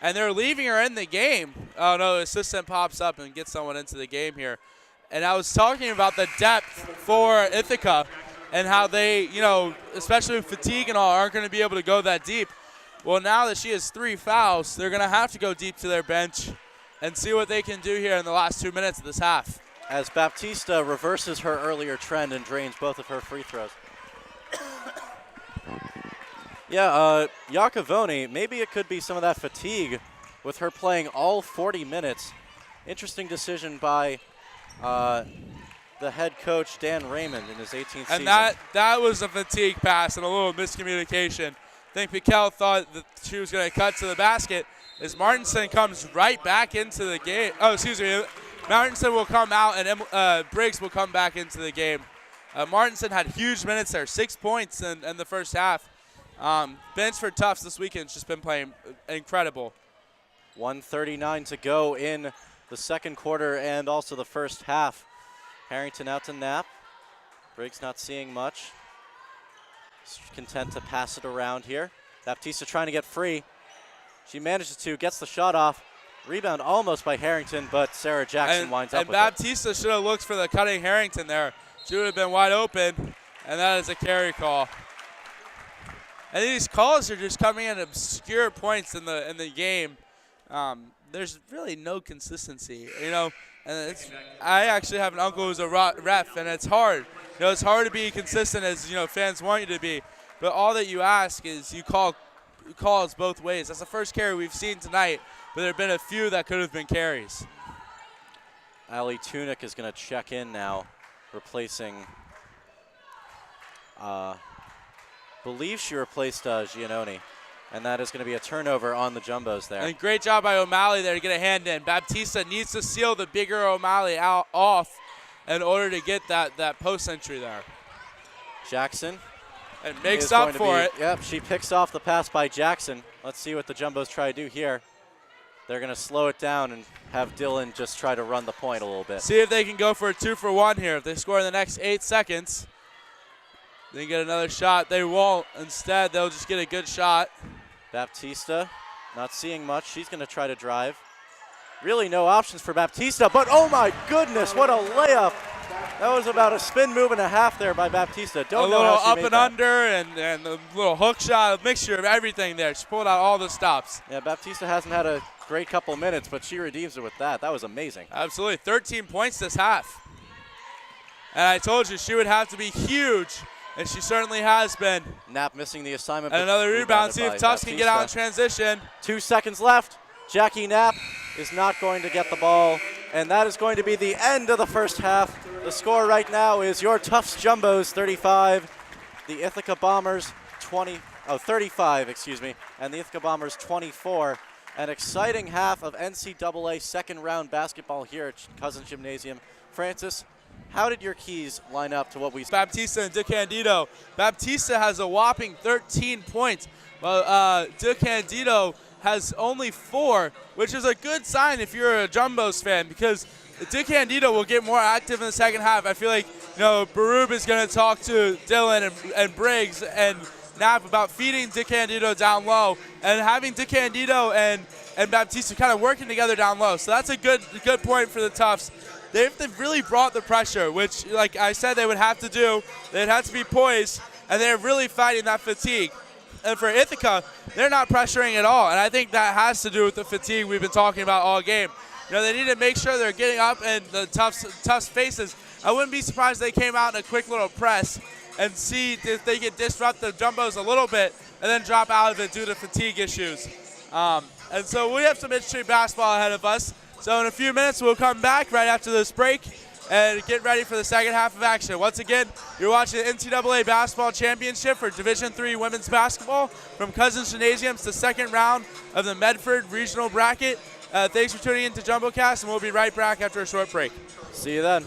And they're leaving her in the game. Oh, no, the assistant pops up and gets someone into the game here. And I was talking about the depth for Ithaca and how they, especially with fatigue and all, aren't going to be able to go that deep. Well, now that she has 3 fouls, they're going to have to go deep to their bench and see what they can do here in the last 2 minutes of this half. As Baptista reverses her earlier trend and drains both of her free throws. Yeah, Iacovoni, maybe it could be some of that fatigue with her playing all 40 minutes. Interesting decision by the head coach, Dan Raymond, in his 18th season. And that was a fatigue pass and a little miscommunication. I think Piquel thought that she was going to cut to the basket as Martinson comes right back into the game. Oh, excuse me. Martinson will come out and Briggs will come back into the game. Martinson had huge minutes there, 6 points in the first half. Bench for Tufts this weekend has just been playing incredible. 1:39 to go in the second quarter and also the first half. Harrington out to Knapp. Briggs not seeing much. Content to pass it around here. Baptista trying to get free. She manages to, gets the shot off. Rebound almost by Harrington, but Sarah Jackson winds up with it. And Baptista should have looked for the cutting Harrington there. She would have been wide open, and that is a carry call. And these calls are just coming in obscure points in the game. There's really no consistency, you know. And I actually have an uncle who's a ref, and it's hard. You know, it's hard to be consistent as fans want you to be. But all that you ask is you call calls both ways. That's the first carry we've seen tonight, but there have been a few that could have been carries. Allie Tunick is going to check in now, replacing. Believe she replaced Giannoni, and that is going to be a turnover on the Jumbos there. And great job by O'Malley there to get a hand in. Baptista needs to seal the bigger O'Malley off in order to get that post entry there. Jackson. And makes up for it. Yep, she picks off the pass by Jackson. Let's see what the Jumbos try to do here. They're going to slow it down and have Dillon just try to run the point a little bit. See if they can go for a 2-for-1 here. If they score in the next 8 seconds, they get another shot. They won't. Instead, they'll just get a good shot. Baptista not seeing much. She's going to try to drive. Really no options for Baptista, but oh my goodness, what a layup. That was about a spin move and a half there by Baptista. Don't know how she up made and that. under and a little hook shot, a mixture of everything there. She pulled out all the stops. Yeah, Baptista hasn't had a great couple minutes, but she redeems it with that. That was amazing. Absolutely, 13 points this half. And I told you she would have to be huge, and she certainly has been. Knapp missing the assignment. And another rebound. See if Tufts can get out in transition. 2 seconds left. Jackie Knapp is not going to get the ball, and that is going to be the end of the first half. The score right now is your Tufts Jumbos 35, the Ithaca Bombers 35, and the Ithaca Bombers 24. An exciting half of NCAA second round basketball here at Cousins Gymnasium. Francis, how did your keys line up to what we saw? Baptista and DeCandido. Baptista has a whopping 13 points, while DeCandido has only 4, which is a good sign if you're a Jumbos fan, because DeCandido will get more active in the second half. I feel like Barub is going to talk to Dillon and Briggs and Knapp about feeding DeCandido down low and having DeCandido and Baptista kind of working together down low. So that's a good point for the Tufts. They've really brought the pressure, which, like I said, they would have to do. They'd have to be poised, and they're really fighting that fatigue. And for Ithaca, they're not pressuring at all, and I think that has to do with the fatigue we've been talking about all game. They need to make sure they're getting up in the Tufts faces. I wouldn't be surprised if they came out in a quick little press and see if they could disrupt the Jumbos a little bit and then drop out of it due to fatigue issues. And so we have some interesting basketball ahead of us. So in a few minutes, we'll come back right after this break and get ready for the second half of action. Once again, you're watching the NCAA Basketball Championship for Division III women's basketball from Cousins Gymnasium. It's the second round of the Medford Regional Bracket. Thanks for tuning in to JumboCast, and we'll be right back after a short break. See you then.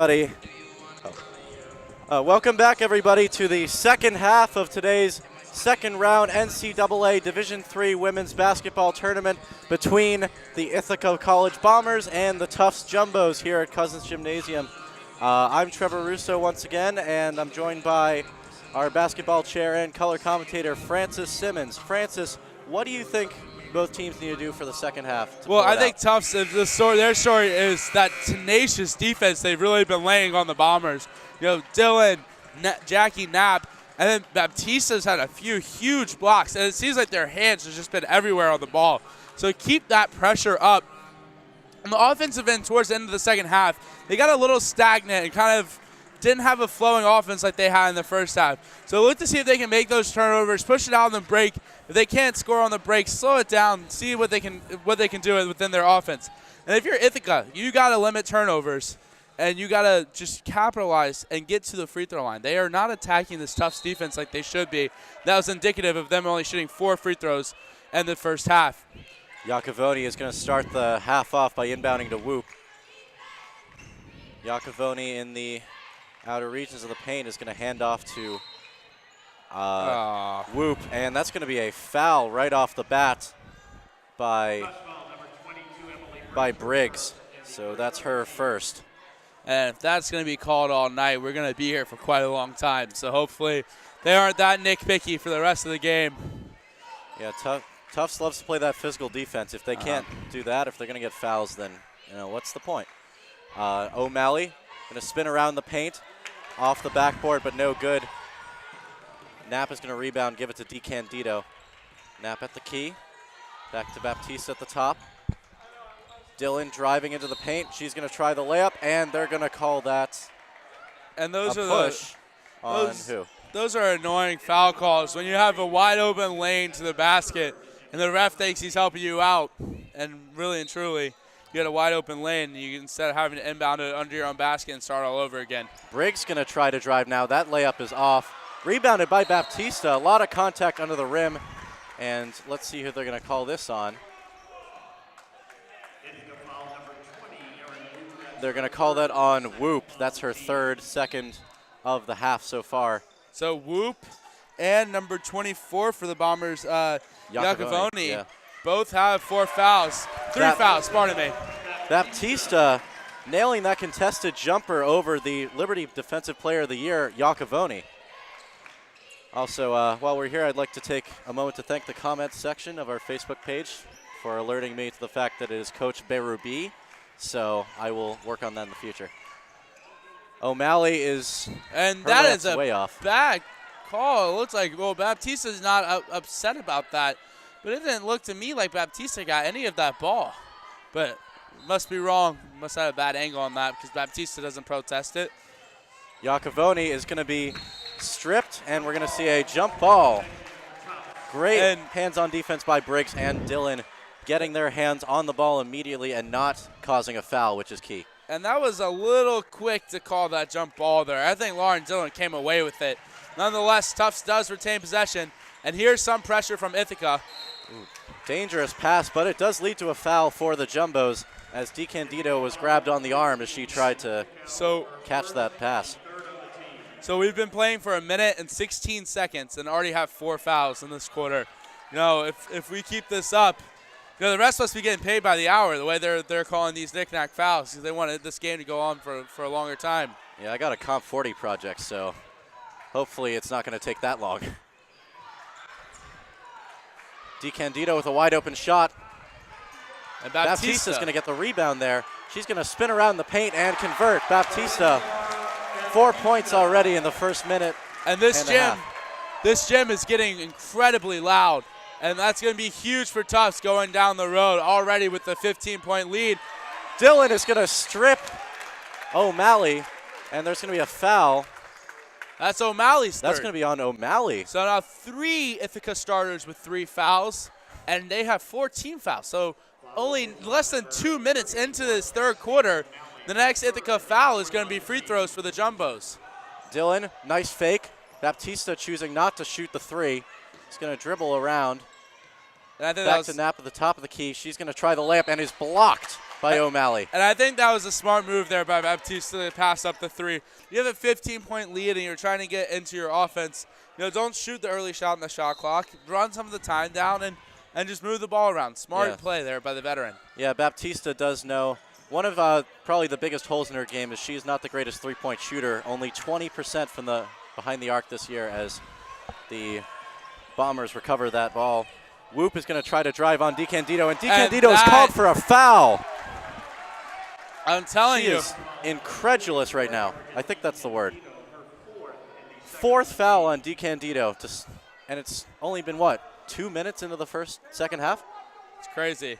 Buddy. Welcome back, everybody, to the second half of today's second round NCAA Division III women's basketball tournament between the Ithaca College Bombers and the Tufts Jumbos here at Cousins Gymnasium. I'm Trevor Russo once again, and I'm joined by our basketball chair and color commentator, Francis Simmons. Francis, what do you think both teams need to do for the second half? Well, I think Tufts, their story is that tenacious defense they've really been laying on the Bombers. You know, Dylan, Jackie Knapp, and then Baptista's had a few huge blocks, and it seems like their hands have just been everywhere on the ball. So keep that pressure up. On the offensive end, towards the end of the second half, they got a little stagnant and kind of didn't have a flowing offense like they had in the first half. So look to see if they can make those turnovers, push it out on the break. If they can't score on the break, slow it down, see what they can do within their offense. And if you're Ithaca, you got to limit turnovers, and you got to just capitalize and get to the free throw line. They are not attacking this Tufts defense like they should be. That was indicative of them only shooting 4 free throws in the first half. Iacovoni is going to start the half off by inbounding to Whoop. Iacovoni in the outer regions of the paint is going to hand off to Whoop, and that's going to be a foul right off the bat by Briggs. So that's her first. And if that's going to be called all night, we're going to be here for quite a long time. So hopefully they aren't that nitpicky for the rest of the game. Yeah, Tufts loves to play that physical defense. If they can't do that, if they're going to get fouls, then what's the point? O'Malley going to spin around the paint, off the backboard, but no good. Knapp is going to rebound, give it to DeCandido. Knapp at the key, back to Baptiste at the top. Dylan driving into the paint. She's going to try the layup, and they're going to call that and those a are push on who? Those are annoying foul calls when you have a wide open lane to the basket and the ref thinks he's helping you out, and really and truly you got a wide open lane, and you instead of having to inbound it under your own basket and start all over again. Briggs going to try to drive now. That layup is off. Rebounded by Baptista. A lot of contact under the rim, and let's see who they're going to call this on. They're going to call that on Whoop. That's her second of the half so far. So Whoop and number 24 for the Bombers, Iacovoni, both have 4 fouls. 3 fouls, pardon me. Baptista nailing that contested jumper over the Liberty Defensive Player of the Year, Iacovoni. Also, while we're here, I'd like to take a moment to thank the comments section of our Facebook page for alerting me to the fact that it is Coach Berubi. So I will work on that in the future. O'Malley is way off. Bad call. It looks like, well, Baptista's not upset about that, but it didn't look to me like Baptista got any of that ball. But must be wrong. Must have a bad angle on that because Baptista doesn't protest it. Iacovoni is going to be stripped, and we're going to see a jump ball. Great hands-on defense by Briggs and Dylan, getting their hands on the ball immediately and not causing a foul, which is key. And that was a little quick to call that jump ball there. I think Lauren Dillon came away with it. Nonetheless, Tufts does retain possession, and here's some pressure from Ithaca. Ooh, dangerous pass, but it does lead to a foul for the Jumbos as DeCandido was grabbed on the arm as she tried to catch that pass. So we've been playing for 1 minute and 16 seconds and already have 4 fouls in this quarter. If we keep this up, the rest must be getting paid by the hour, the way they're calling these knick-knack fouls, because they wanted this game to go on for a longer time. Yeah, I got a Comp 40 project, so hopefully it's not going to take that long. DeCandido with a wide-open shot. And Baptista's going to get the rebound there. She's going to spin around the paint and convert. Baptista, 4 points already in the first minute. And this gym is getting incredibly loud. And that's going to be huge for Tufts going down the road already with the 15-point lead. Dylan is going to strip O'Malley, and there's going to be a foul. That's O'Malley's third. That's going to be on O'Malley. So now 3 Ithaca starters with 3 fouls, and they have 14 fouls. So only less than 2 minutes into this third quarter, the next Ithaca foul is going to be free throws for the Jumbos. Dylan, nice fake. Baptista choosing not to shoot the 3. He's going to dribble around. And I think Back to Knapp at the top of the key. She's going to try the layup and is blocked by O'Malley. And I think that was a smart move there by Baptista to pass up the 3. You have a 15-point lead and you're trying to get into your offense. Don't shoot the early shot on the shot clock. Run some of the time down and just move the ball around. Smart play there by the veteran. Yeah, Baptista does know. One of probably the biggest holes in her game is she's not the greatest three-point shooter. Only 20% from the behind the arc this year as the Bombers recover that ball. Whoop is going to try to drive on DeCandido, and DeCandido is called for a foul. I'm telling you. She is incredulous right now. I think that's the word. 4th foul on DeCandido, and it's only been, 2 minutes into the second half? It's crazy.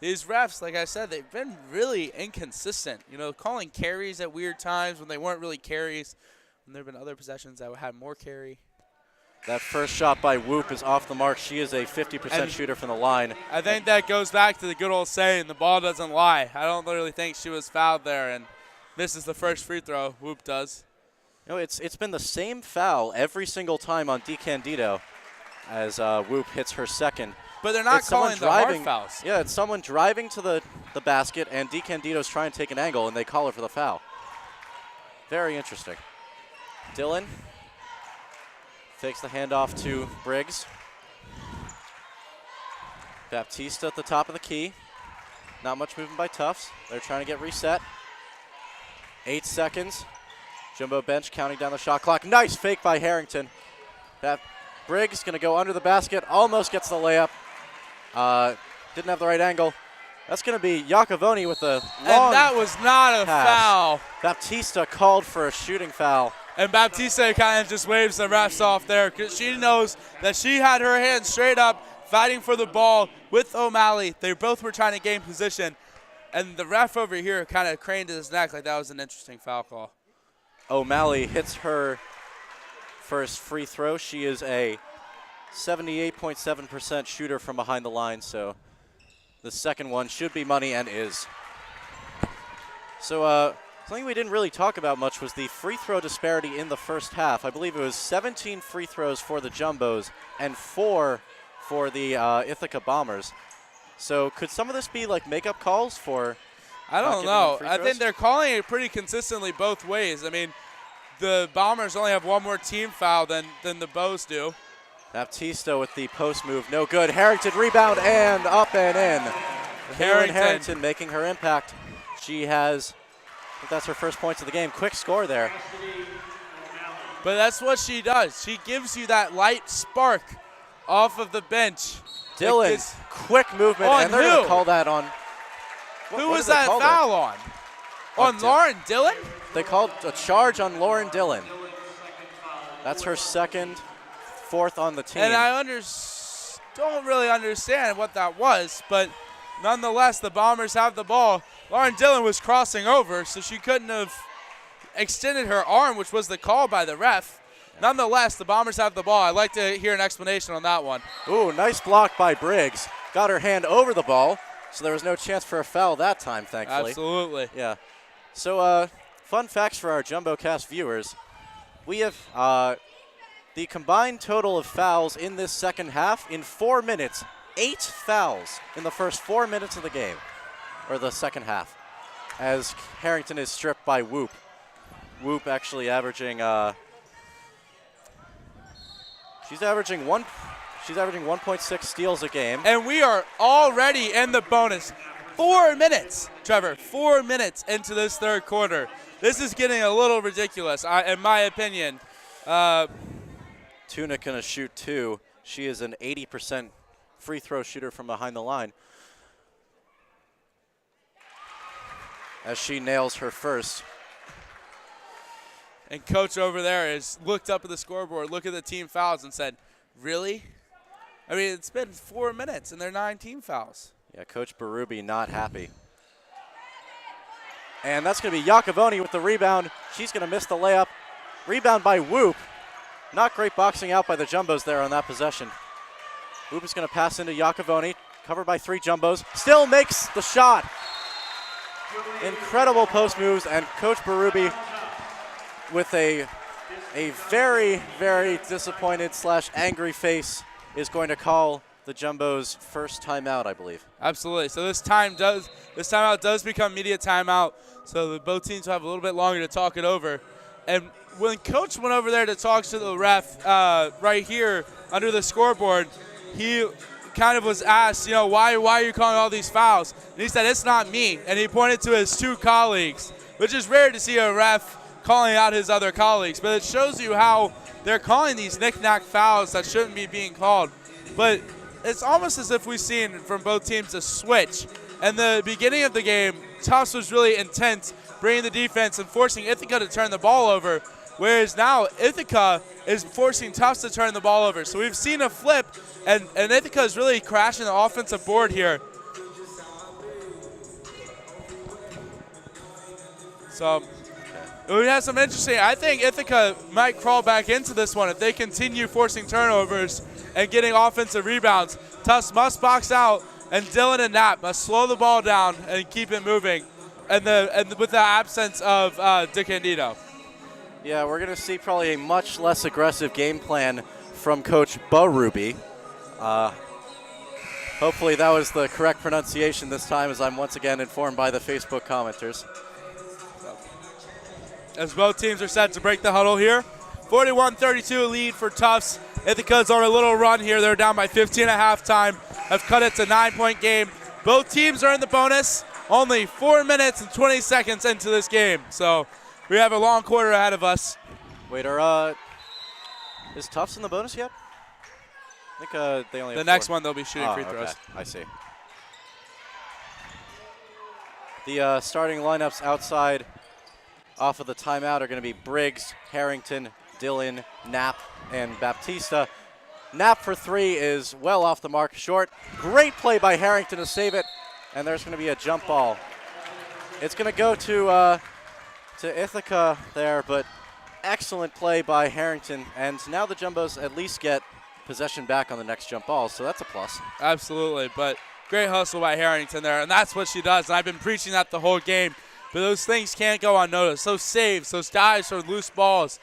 These refs, like I said, they've been really inconsistent. Calling carries at weird times when they weren't really carries. And there have been other possessions that had more carry. That first shot by Whoop is off the mark. She is a 50% shooter from the line. I think that goes back to the good old saying, the ball doesn't lie. I don't really think she was fouled there and misses the first free throw. Whoop does. It's been the same foul every single time on DeCandido as Whoop hits her second. But they're not calling the hard fouls. Yeah, it's someone driving to the basket, and DeCandido's trying to take an angle, and they call her for the foul. Very interesting. Dillon takes the handoff to Briggs. Baptista at the top of the key. Not much movement by Tufts. They're trying to get reset. 8 seconds. Jumbo bench counting down the shot clock. Nice fake by Harrington. Briggs going to go under the basket. Almost gets the layup. Didn't have the right angle. That's going to be Iacovoni with a long And that was not a pass. foul. Baptista called for a shooting foul. And Baptista kind of just waves the refs off there because she knows that she had her hands straight up fighting for the ball with O'Malley. They both were trying to gain position. And the ref over here kind of craned his neck like that was an interesting foul call. O'Malley hits her first free throw. She is a 78.7% shooter from behind the line, so the second one should be money and is. So something we didn't really talk about much was the free throw disparity in the first half. I believe it was 17 free throws for the Jumbos and 4 for the Ithaca Bombers. So could some of this be like makeup calls for? I don't know. I think they're calling it pretty consistently both ways. I mean, the Bombers only have one more team foul than the Bows do. Baptista with the post move, no good. Harrington rebound and up and in. Harrington making her impact. She has, I think that's her first points of the game. Quick score there. But that's what she does. She gives you that light spark off of the bench. Dillon, quick movement, and they're going to call that on. Who was that foul on? On Lauren Dillon? They called a charge on Lauren Dillon. That's her second, 4th on the team. And I don't really understand what that was, but nonetheless, the Bombers have the ball. Lauren Dillon was crossing over, so she couldn't have extended her arm, which was the call by the ref. Nonetheless, the Bombers have the ball. I'd like to hear an explanation on that one. Ooh, nice block by Briggs. Got her hand over the ball, so there was no chance for a foul that time, thankfully. Absolutely. Yeah. So, fun facts for our JumboCast viewers. We have the combined total of fouls in this second half in 4 minutes. 8 fouls in the first 4 minutes of the game, or the second half, as Harrington is stripped by Whoop. Whoop actually averaging, she's averaging 1.6 steals a game. And we are already in the bonus. 4 minutes, Trevor, 4 minutes into this third quarter. This is getting a little ridiculous, in my opinion. Tunick going to shoot 2. She is an 80% free throw shooter from behind the line, as she nails her first. And coach over there has looked up at the scoreboard, looked at the team fouls, and said, really? I mean, it's been 4 minutes, and they're 9 team fouls. Yeah, Coach Berube not happy. And that's going to be Iacovoni with the rebound. She's going to miss the layup. Rebound by Whoop. Not great boxing out by the Jumbos there on that possession. Whoop is going to pass into Iacovoni, covered by 3 Jumbos. Still makes the shot. Incredible post moves, and Coach Berube with a very, very disappointed / angry face is going to call the Jumbo's first timeout, I believe. Absolutely. So this timeout does become media timeout. So both teams will have a little bit longer to talk it over. And when Coach went over there to talk to the ref right here under the scoreboard, he kind of was asked, why are you calling all these fouls? And he said, it's not me. And he pointed to his two colleagues, which is rare to see a ref calling out his other colleagues. But it shows you how they're calling these knick-knack fouls that shouldn't be being called. But it's almost as if we've seen from both teams a switch. In the beginning of the game, Tufts was really intense, bringing the defense and forcing Ithaca to turn the ball over, whereas now Ithaca is forcing Tufts to turn the ball over. So we've seen a flip, and Ithaca is really crashing the offensive board here. So we have some interesting. I think Ithaca might crawl back into this one if they continue forcing turnovers and getting offensive rebounds. Tufts must box out, and Dylan and Knapp must slow the ball down and keep it moving, and with the absence of DeCandido. Yeah, we're going to see probably a much less aggressive game plan from Coach Baruby. Hopefully that was the correct pronunciation this time, as I'm once again informed by the Facebook commenters. As both teams are set to break the huddle here. 41-32 lead for Tufts. Ithaca's on a little run here. They're down by 15 at halftime. Have cut it to 9-point game. Both teams are in the bonus. Only 4 minutes and 20 seconds into this game. So we have a long quarter ahead of us. Wait, is Tufts in the bonus yet? I think they only have the next 4. one they'll be shooting free throws. Okay. I see. The starting lineups outside off of the timeout are going to be Briggs, Harrington, Dillon, Knapp, and Baptista. Knapp for 3 is well off the mark, short. Great play by Harrington to save it, and there's going to be a jump ball. It's going to go to Ithaca there, but excellent play by Harrington, and now the Jumbos at least get possession back on the next jump ball, so that's a plus. Absolutely, but great hustle by Harrington there, and that's what she does, and I've been preaching that the whole game. But those things can't go unnoticed. Those saves, those dives for loose balls.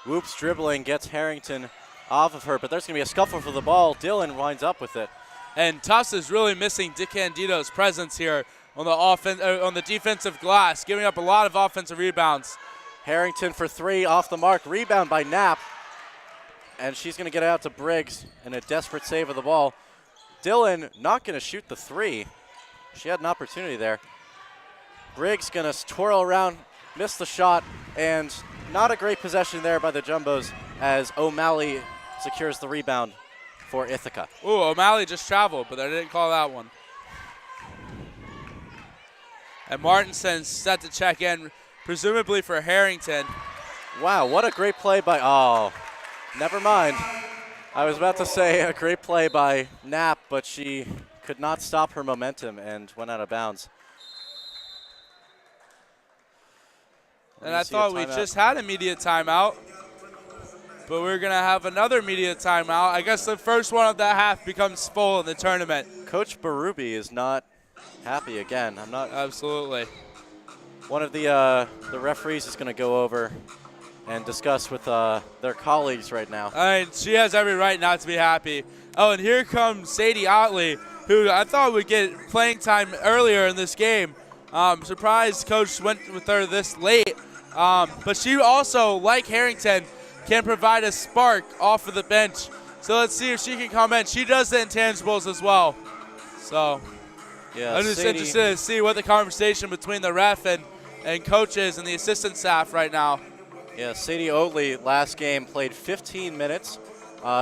Whoops dribbling gets Harrington off of her, but there's going to be a scuffle for the ball. Dillon winds up with it. And Tufts is really missing DeCandido's presence here on the defensive glass, giving up a lot of offensive rebounds. Harrington for 3 off the mark. Rebound by Knapp. And she's going to get it out to Briggs in a desperate save of the ball. Dillon not going to shoot the 3. She had an opportunity there. Briggs going to twirl around, miss the shot, and not a great possession there by the Jumbos as O'Malley secures the rebound for Ithaca. Ooh, O'Malley just traveled, but they didn't call that one. And Martinson's set to check in, presumably for Harrington. Wow, what a great play by, never mind. I was about to say a great play by Knapp, but she could not stop her momentum and went out of bounds. And I thought we just had a media timeout, but we're going to have another media timeout. I guess the first one of that half becomes full in the tournament. Coach Baruby is not happy again. I'm not. Absolutely. One of the referees is going to go over and discuss with their colleagues right now. I mean, she has every right not to be happy. Oh, and here comes Sadie Otley, who I thought would get playing time earlier in this game. Surprised Coach went with her this late. But she also, like Harrington, can provide a spark off of the bench. So let's see if she can come in. She does the intangibles as well. So yeah, I'm just interested to see what the conversation between the ref and coaches and the assistant staff right now. Yeah, Sadie Oatley last game played 15 minutes.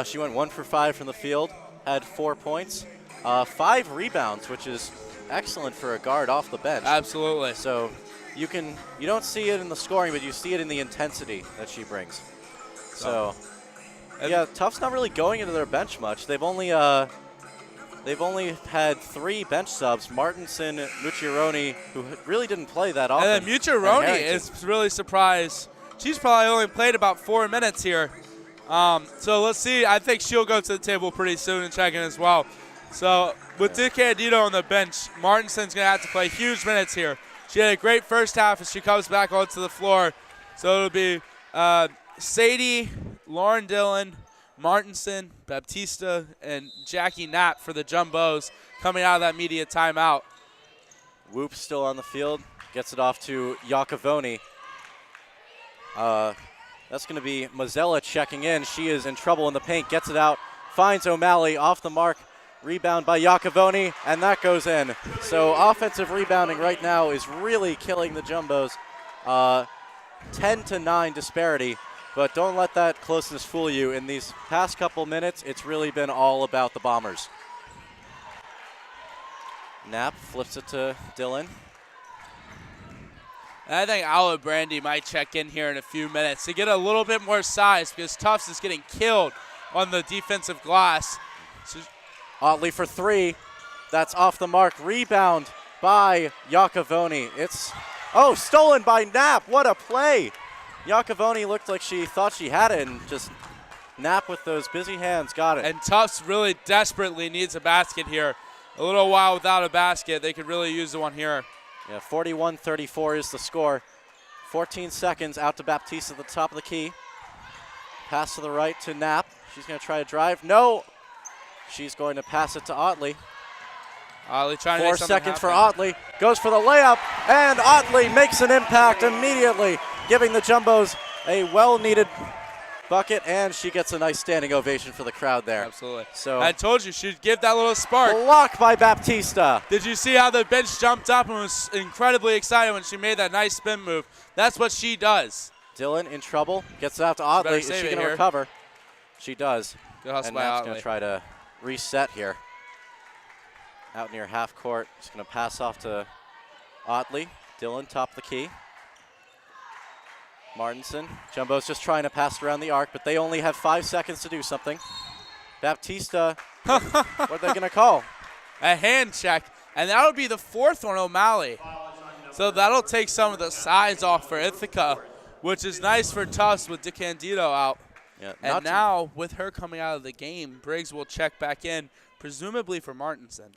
She went 1 for 5 from the field, had 4 points, 5 rebounds, which is excellent for a guard off the bench. Absolutely. So you don't see it in the scoring, but you see it in the intensity that she brings. So yeah, Tufts not really going into their bench much. They've only had 3 bench subs. Martinson, Mucciaroni, who really didn't play that often. And then Mucciaroni is really surprised. She's probably only played about 4 minutes here. So let's see. I think she'll go to the table pretty soon and check in as well. So with DeCandido on the bench, Martinson's going to have to play huge minutes here. She had a great first half as she comes back onto the floor. So it'll be Sadie, Lauren Dillon, Martinson, Baptista, and Jackie Knapp for the Jumbos coming out of that media timeout. Whoop still on the field. Gets it off to Iacovoni. That's going to be Mazzella checking in. She is in trouble in the paint. Gets it out. Finds O'Malley off the mark. Rebound by Iacovoni, and that goes in. So offensive rebounding right now is really killing the Jumbos. 10-9 disparity, but don't let that closeness fool you. In these past couple minutes, it's really been all about the Bombers. Knapp flips it to Dillon. And I think Ala Brandy might check in here in a few minutes to get a little bit more size because Tufts is getting killed on the defensive glass. So Otley for three. That's off the mark. Rebound by Iacovoni. It's, stolen by Knapp. What a play. Iacovoni looked like she thought she had it, and just Knapp with those busy hands got it. And Tufts really desperately needs a basket here. A little while without a basket. They could really use the one here. Yeah, 41-34 is the score. 14 seconds out to Baptiste at the top of the key. Pass to the right to Knapp. She's going to try to drive. No. She's going to pass it to Otley. Otley trying to 4 make something seconds for happen. Otley. Goes for the layup, and Otley makes an impact immediately, giving the Jumbos a well-needed bucket, and she gets a nice standing ovation for the crowd there. Absolutely. So I told you she'd give that little spark. Blocked by Baptista. Did you see how the bench jumped up and was incredibly excited when she made that nice spin move? That's what she does. Dillon in trouble. Gets it out to Otley. Is she going to recover? She does. Good hustle And by Knapp's Otley. going to try to reset here. Out near half court. Just going to pass off to Otley. Dillon, top of the key. Martinson. Jumbo's just trying to pass around the arc, but they only have 5 seconds to do something. Baptista, what are they going to call? A hand check, and that'll be the fourth on O'Malley. So that'll take some of the size off for Ithaca, which is nice for Tufts with DeCandido out. Yeah, and now, with her coming out of the game, Briggs will check back in, presumably for Martinson.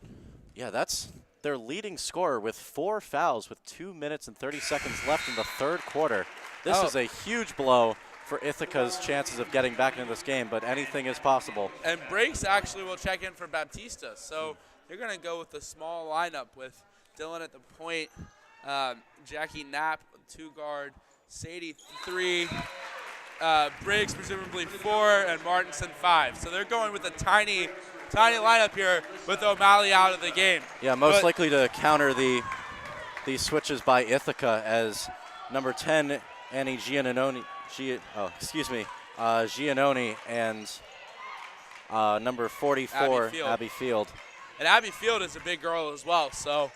Yeah, that's their leading scorer with 4 fouls with 2 minutes and 30 seconds left in the third quarter. This is a huge blow for Ithaca's chances of getting back into this game, but anything is possible. And Briggs actually will check in for Baptista. So they're going to go with a small lineup with Dillon at the point, Jackie Knapp, 2 guard, Sadie 3, Briggs presumably 4, and Martinson 5. So they're going with a tiny lineup here with O'Malley out of the game. Yeah, most likely to counter the switches by Ithaca as number 10, Annie Giannoni, Giannoni, and number 44, Abby Field. And Abby Field is a big girl as well. So,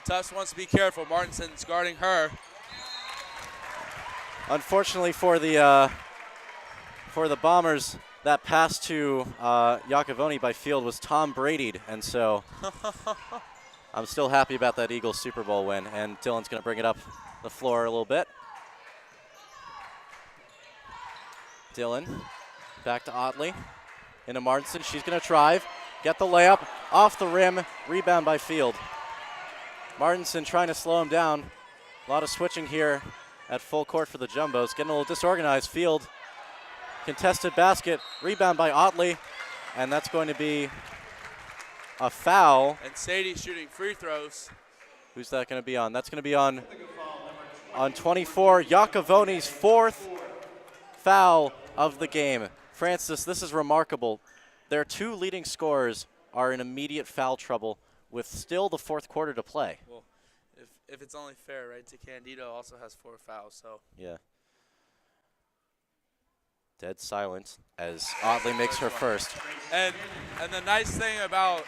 Tufts wants to be careful. Martinson's guarding her. Unfortunately for the Bombers, that pass to Iacovoni by Field was Tom Brady'd, and so I'm still happy about that Eagles Super Bowl win. And Dillon's going to bring it up the floor a little bit. Dillon back to Otley into Martinson. She's going to drive, get the layup off the rim, rebound by Field. Martinson trying to slow him down. A lot of switching here at full court for the Jumbos. Getting a little disorganized. Field, contested basket, rebound by Otley, and that's going to be a foul. And Sadie shooting free throws. Who's that going to be on? That's going to be on 24, Iacovoni's 4th foul of the game. Francis, this is remarkable. Their 2 leading scorers are in immediate foul trouble with still the 4th quarter to play. Well, if it's only fair, right? DeCandido also has 4 fouls, so. Yeah. Dead silence as Otley makes her first. And the nice thing about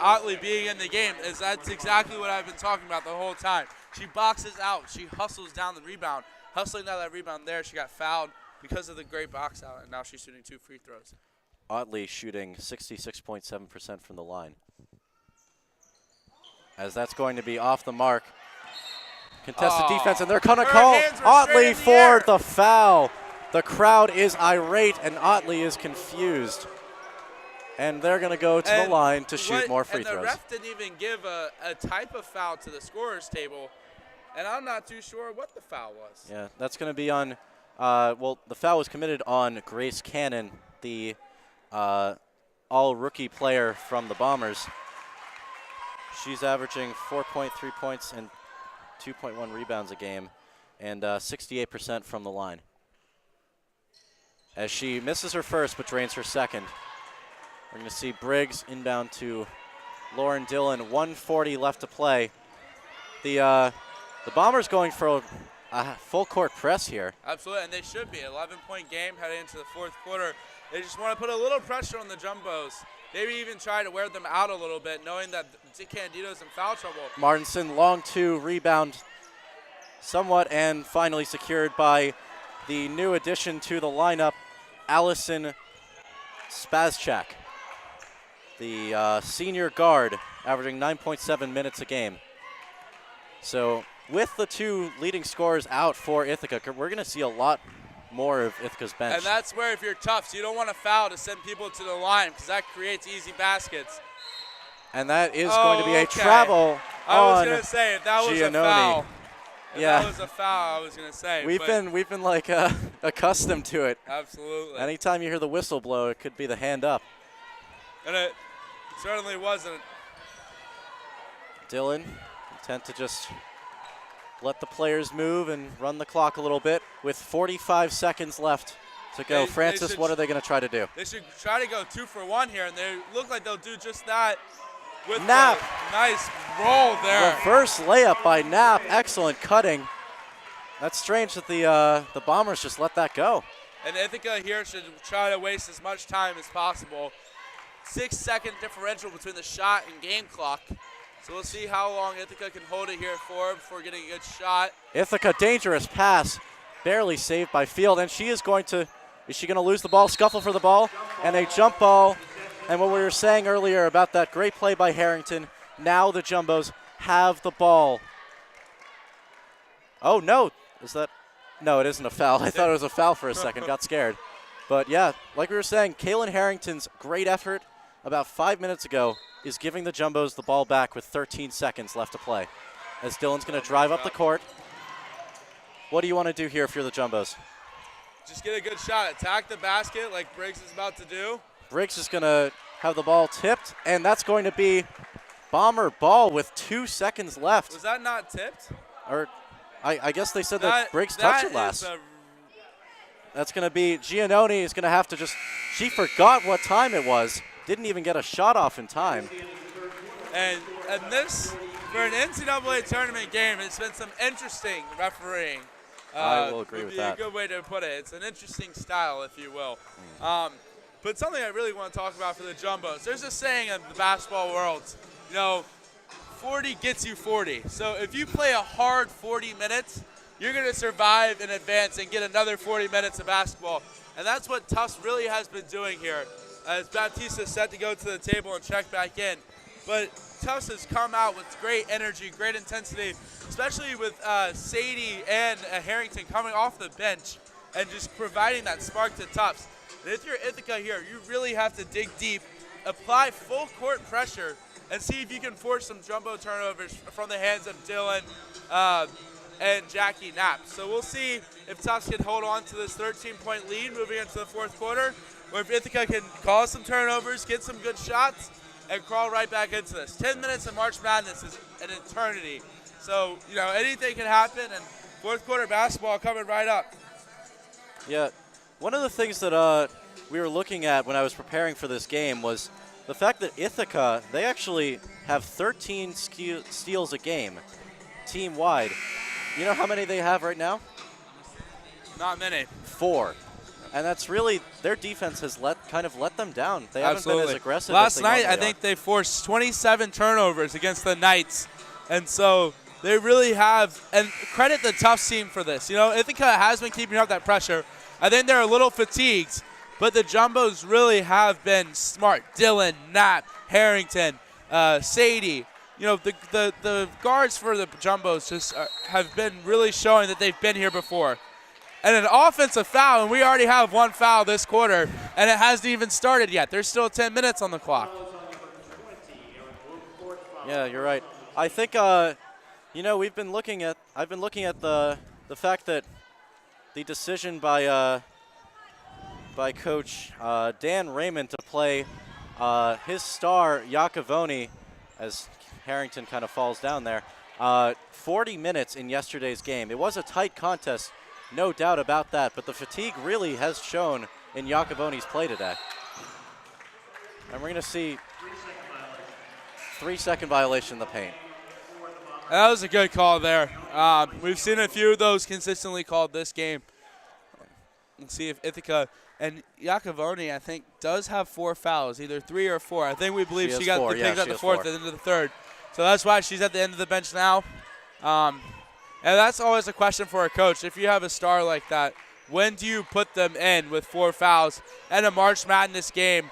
Otley being in the game is that's exactly what I've been talking about the whole time. She boxes out. She hustles down the rebound. Hustling down that rebound there, she got fouled because of the great box out, and now she's shooting 2 free throws. Otley shooting 66.7% from the line. As that's going to be off the mark. Contested defense, and they're going to call Otley for the foul. The crowd is irate, and Otley is confused. And they're going to go to the line to shoot more free throws. And the ref didn't even give a type of foul to the scorer's table, and I'm not too sure what the foul was. Yeah, that's going to be on, the foul was committed on Grace Cannon, the all-rookie player from the Bombers. She's averaging 4.3 points and 2.1 rebounds a game, and 68% from the line. As she misses her first but drains her second. We're going to see Briggs inbound to Lauren Dillon. 1:40 left to play. The Bombers going for a full court press here. Absolutely, and they should be. 11-point game heading into the fourth quarter. They just want to put a little pressure on the Jumbos. Maybe even try to wear them out a little bit, knowing that Candido's in foul trouble. Martinson, long two, rebound somewhat, and finally secured by the new addition to the lineup, Allison Spazchak, the senior guard, averaging 9.7 minutes a game. So with the two leading scorers out for Ithaca, we're going to see a lot more of Ithaca's bench. And that's where, if you're Tufts, you don't want to foul to send people to the line because that creates easy baskets. And that is going to be a travel I was on going to say, if that was Giannoni. a foul. If Yeah. that was a foul, I was going to say. We've been like accustomed to it. Absolutely. Anytime you hear the whistle blow, it could be the hand up. And it certainly wasn't. Dillon, intent to just let the players move and run the clock a little bit with 45 seconds left to go. Francis, what are they going to try to do? They should try to go 2 for 1 here, and they look like they'll do just that with Knapp. a nice roll there. Reverse layup by Knapp. Excellent cutting. That's strange that the Bombers just let that go. And Ithaca here should try to waste as much time as possible. 6-second differential between the shot and game clock. So we'll see how long Ithaca can hold it here for before getting a good shot. Ithaca, dangerous pass. Barely saved by Field, and she is going to lose the ball? Scuffle for the ball, and a jump ball. And what we were saying earlier about that great play by Harrington, now the Jumbos have the ball. Oh, no. No, it isn't a foul. I thought it was a foul for a second, got scared. But, yeah, like we were saying, Kaylin Harrington's great effort about 5 minutes ago is giving the Jumbos the ball back with 13 seconds left to play. As Dillon's going to drive up the court. What do you want to do here if you're the Jumbos? Just get a good shot. Attack the basket like Briggs is about to do. Briggs is going to have the ball tipped, and that's going to be Bomber ball with 2 seconds left. Was that not tipped? Or I guess they said that Briggs touched it last. That's going to be Giannoni is going to have to she forgot what time it was. Didn't even get a shot off in time. And this, for an NCAA tournament game, it's been some interesting refereeing. I will agree with that. Would be a good way to put it. It's an interesting style, if you will. But something I really want to talk about for the Jumbos. There's a saying in the basketball world, 40 gets you 40. So if you play a hard 40 minutes, you're going to survive and advance and get another 40 minutes of basketball. And that's what Tufts really has been doing here. As Baptista is set to go to the table and check back in. But Tufts has come out with great energy, great intensity, especially with Sadie and Harrington coming off the bench and just providing that spark to Tufts. And if you're Ithaca here, you really have to dig deep, apply full court pressure, and see if you can force some jumbo turnovers from the hands of Dillon and Jackie Knapp. So we'll see if Tufts can hold on to this 13-point lead moving into the fourth quarter, or if Ithaca can cause some turnovers, get some good shots, and crawl right back into this. 10 minutes of March Madness is an eternity. So, anything can happen, and fourth quarter basketball coming right up. Yeah, one of the things that we were looking at when I was preparing for this game was the fact that Ithaca, they actually have 13 steals a game, team-wide. You know how many they have right now? Not many. 4. And that's really, their defense has let them down. They haven't been as aggressive Last as they night, I normally think they forced 27 turnovers against the Knights. And so they really have, and credit the Tufts team for this. Ithaca has been keeping up that pressure. I think they're a little fatigued, but the Jumbos really have been smart. Dillon, Knapp, Harrington, Sadie. The guards for the Jumbos just have been really showing that they've been here before. And an offensive foul, and we already have one foul this quarter, and it hasn't even started yet. There's still 10 minutes on the clock. Yeah, you're right. I think, I've been looking at the fact that the decision by by Coach Dan Raymond to play his star, Iacovoni, as Harrington kind of falls down there. 40 minutes in yesterday's game. It was a tight contest, no doubt about that, but the fatigue really has shown in Iacovoni's play today. And we're going to see 3-second violation in the paint. That was a good call there. We've seen a few of those consistently called this game. Let's see if Ithaca and Iacovoni, I think, does have 4 fouls, either 3 or 4. I think we believe she got four. picked up the 4th at the end of the 3rd. So that's why she's at the end of the bench now. And that's always a question for a coach. If you have a star like that, when do you put them in with 4 fouls and a March Madness game?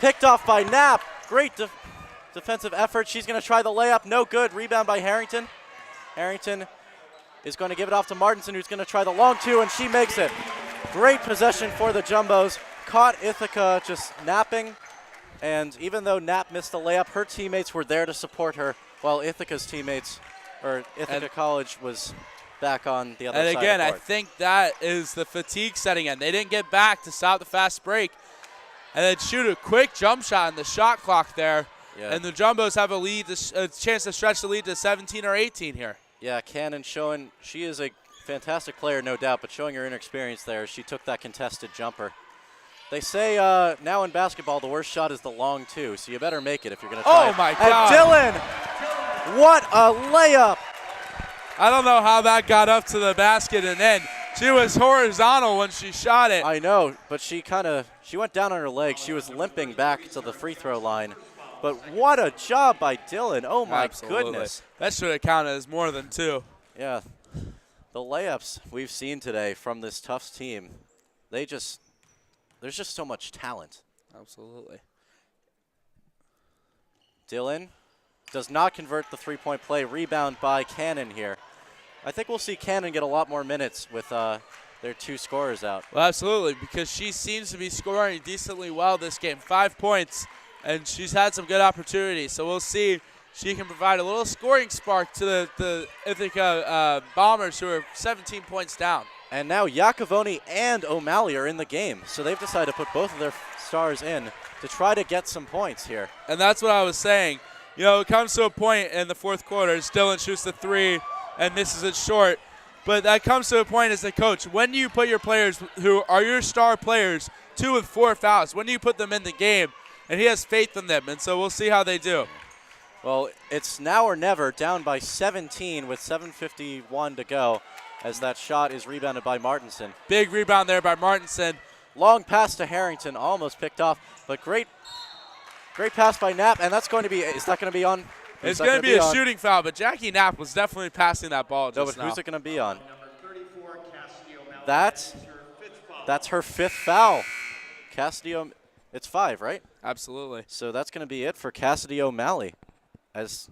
Picked off by Knapp. Great defensive effort. She's going to try the layup. No good. Rebound by Harrington. Harrington is going to give it off to Martinson, who's going to try the long 2, and she makes it. Great possession for the Jumbos. Caught Ithaca just napping. And even though Knapp missed the layup, her teammates were there to support her, while Ithaca College was back on the other side. And again, of the I court. think that is the fatigue setting in. They didn't get back to stop the fast break. And then shoot a quick jump shot in the shot clock there. Yeah. And the Jumbos have a chance to stretch the lead to 17 or 18 here. Yeah, Cannon showing, she is a fantastic player, no doubt, but showing her inexperience there. She took that contested jumper. They say now in basketball, the worst shot is the long 2, so you better make it if you're going to try it. Oh, my God. And Dylan, what a layup. I don't know how that got up to the basket and in. She was horizontal when she shot it. I know, but she went down on her legs. She was limping back to the free throw line. But what a job by Dylan. Oh, my goodness. That should have counted as more than 2. Yeah. The layups we've seen today from this Tufts team, there's just so much talent. Absolutely. Dylan does not convert the three-point play. Rebound by Cannon here. I think we'll see Cannon get a lot more minutes with their 2 scorers out. Well, absolutely, because she seems to be scoring decently well this game. 5 points, and she's had some good opportunities. So we'll see if she can provide a little scoring spark to the Ithaca Bombers, who are 17 points down. And now Iacovoni and O'Malley are in the game, so they've decided to put both of their stars in to try to get some points here. And that's what I was saying. You know, it comes to a point in the 4th quarter. Dylan shoots the 3 and misses it short. But that comes to a point as a coach. When do you put your players who are your star players, 2 with 4 fouls, when do you put them in the game? And he has faith in them, and so we'll see how they do. Well, it's now or never, down by 17 with 7:51 to go, as that shot is rebounded by Martinson. Big rebound there by Martinson. Long pass to Harrington, almost picked off, but great pass by Knapp, and that's going to be, is that going to be on? It's going to be a shooting foul, but Jackie Knapp was definitely passing that ball just now. Who's it going to be on? That's her 5th foul. Cassidy, it's 5, right? Absolutely. So that's going to be it for Cassidy O'Malley, as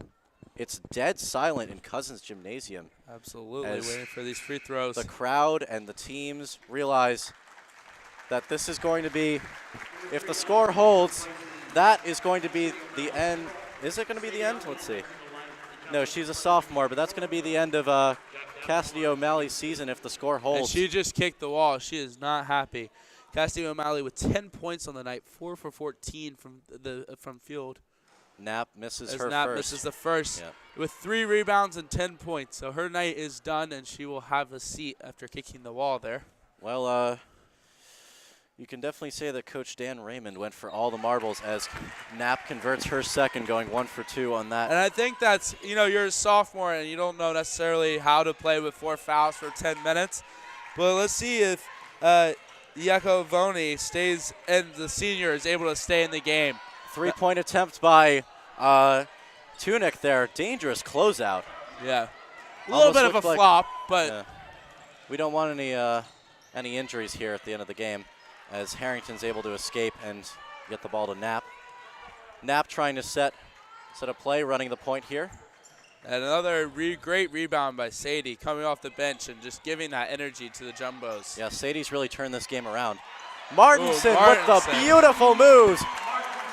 it's dead silent in Cousins Gymnasium. Absolutely, waiting for these free throws. The crowd and the teams realize that this is going to be, if the score holds, that is going to be the end. Is it going to be the end? Let's see. No, she's a sophomore, but that's going to be the end of Cassidy O'Malley's season if the score holds. And she just kicked the wall. She is not happy. Cassidy O'Malley with 10 points on the night, 4 for 14 from field. Knapp misses her Knapp first. misses the first Yeah. with 3 rebounds and 10 points. So her night is done, and she will have a seat after kicking the wall there. Well, you can definitely say that Coach Dan Raymond went for all the marbles as Knapp converts her second, going 1 for 2 on that. And I think that's, you know, you're a sophomore and you don't know necessarily how to play with 4 fouls for 10 minutes. But let's see if Iacovoni stays and the senior is able to stay in the game. 3-point attempt by Tunick there. Dangerous closeout. Yeah. A little bit of a flop, but yeah. We don't want any injuries here at the end of the game, as Harrington's able to escape and get the ball to Knapp. Knapp trying to set a play, running the point here. And another great rebound by Sadie, coming off the bench and just giving that energy to the Jumbos. Yeah, Sadie's really turned this game around. Martinson with the beautiful moves.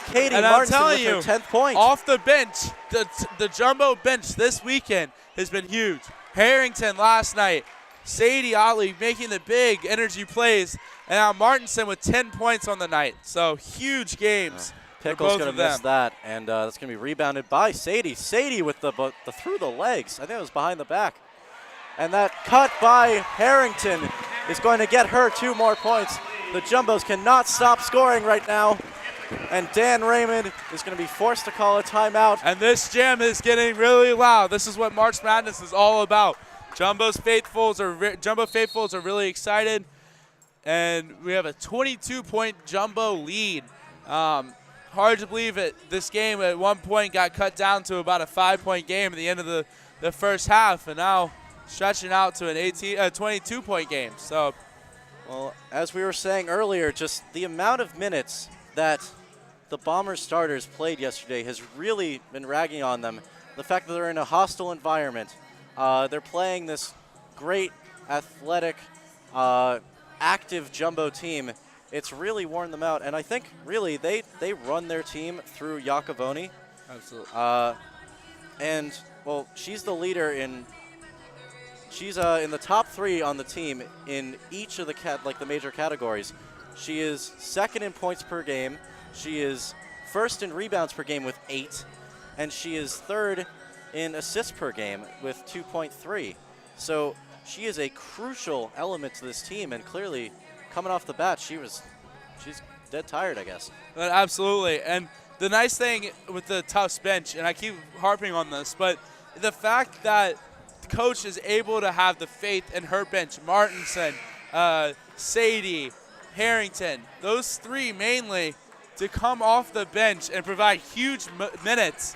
Katie and Martinson I'm with her 10th point. Off the bench, the Jumbo bench this weekend has been huge. Harrington last night, Sadie Otley making the big energy plays, and now Martinson with 10 points on the night. So huge games. Pickle's going to miss that, and that's going to be rebounded by Sadie. Sadie with the through the legs. I think it was behind the back. And that cut by Harrington is going to get her 2 more points. The Jumbos cannot stop scoring right now. And Dan Raymond is going to be forced to call a timeout. And this jam is getting really loud. This is what March Madness is all about. Jumbo faithfuls are really excited. And we have a 22-point Jumbo lead. Hard to believe it. This game at one point got cut down to about a 5-point game at the end of the first half, and now stretching out to an 22-point game. So, well, as we were saying earlier, just the amount of minutes that the Bombers starters played yesterday has really been ragging on them. The fact that they're in a hostile environment, they're playing this great, athletic, active Jumbo team. It's really worn them out, and I think really they run their team through Iacovoni. Absolutely. And well, she's the leader in. She's in the top 3 on the team in each of the major categories. She is second in points per game. She is first in rebounds per game with 8, and she is third in assists per game with 2.3. So she is a crucial element to this team, and clearly, coming off the bat, she's dead tired, I guess. Absolutely. And the nice thing with the Tufts bench, and I keep harping on this, but the fact that the coach is able to have the faith in her bench, Martinson, Sadie, Harrington, those 3 mainly, to come off the bench and provide huge minutes,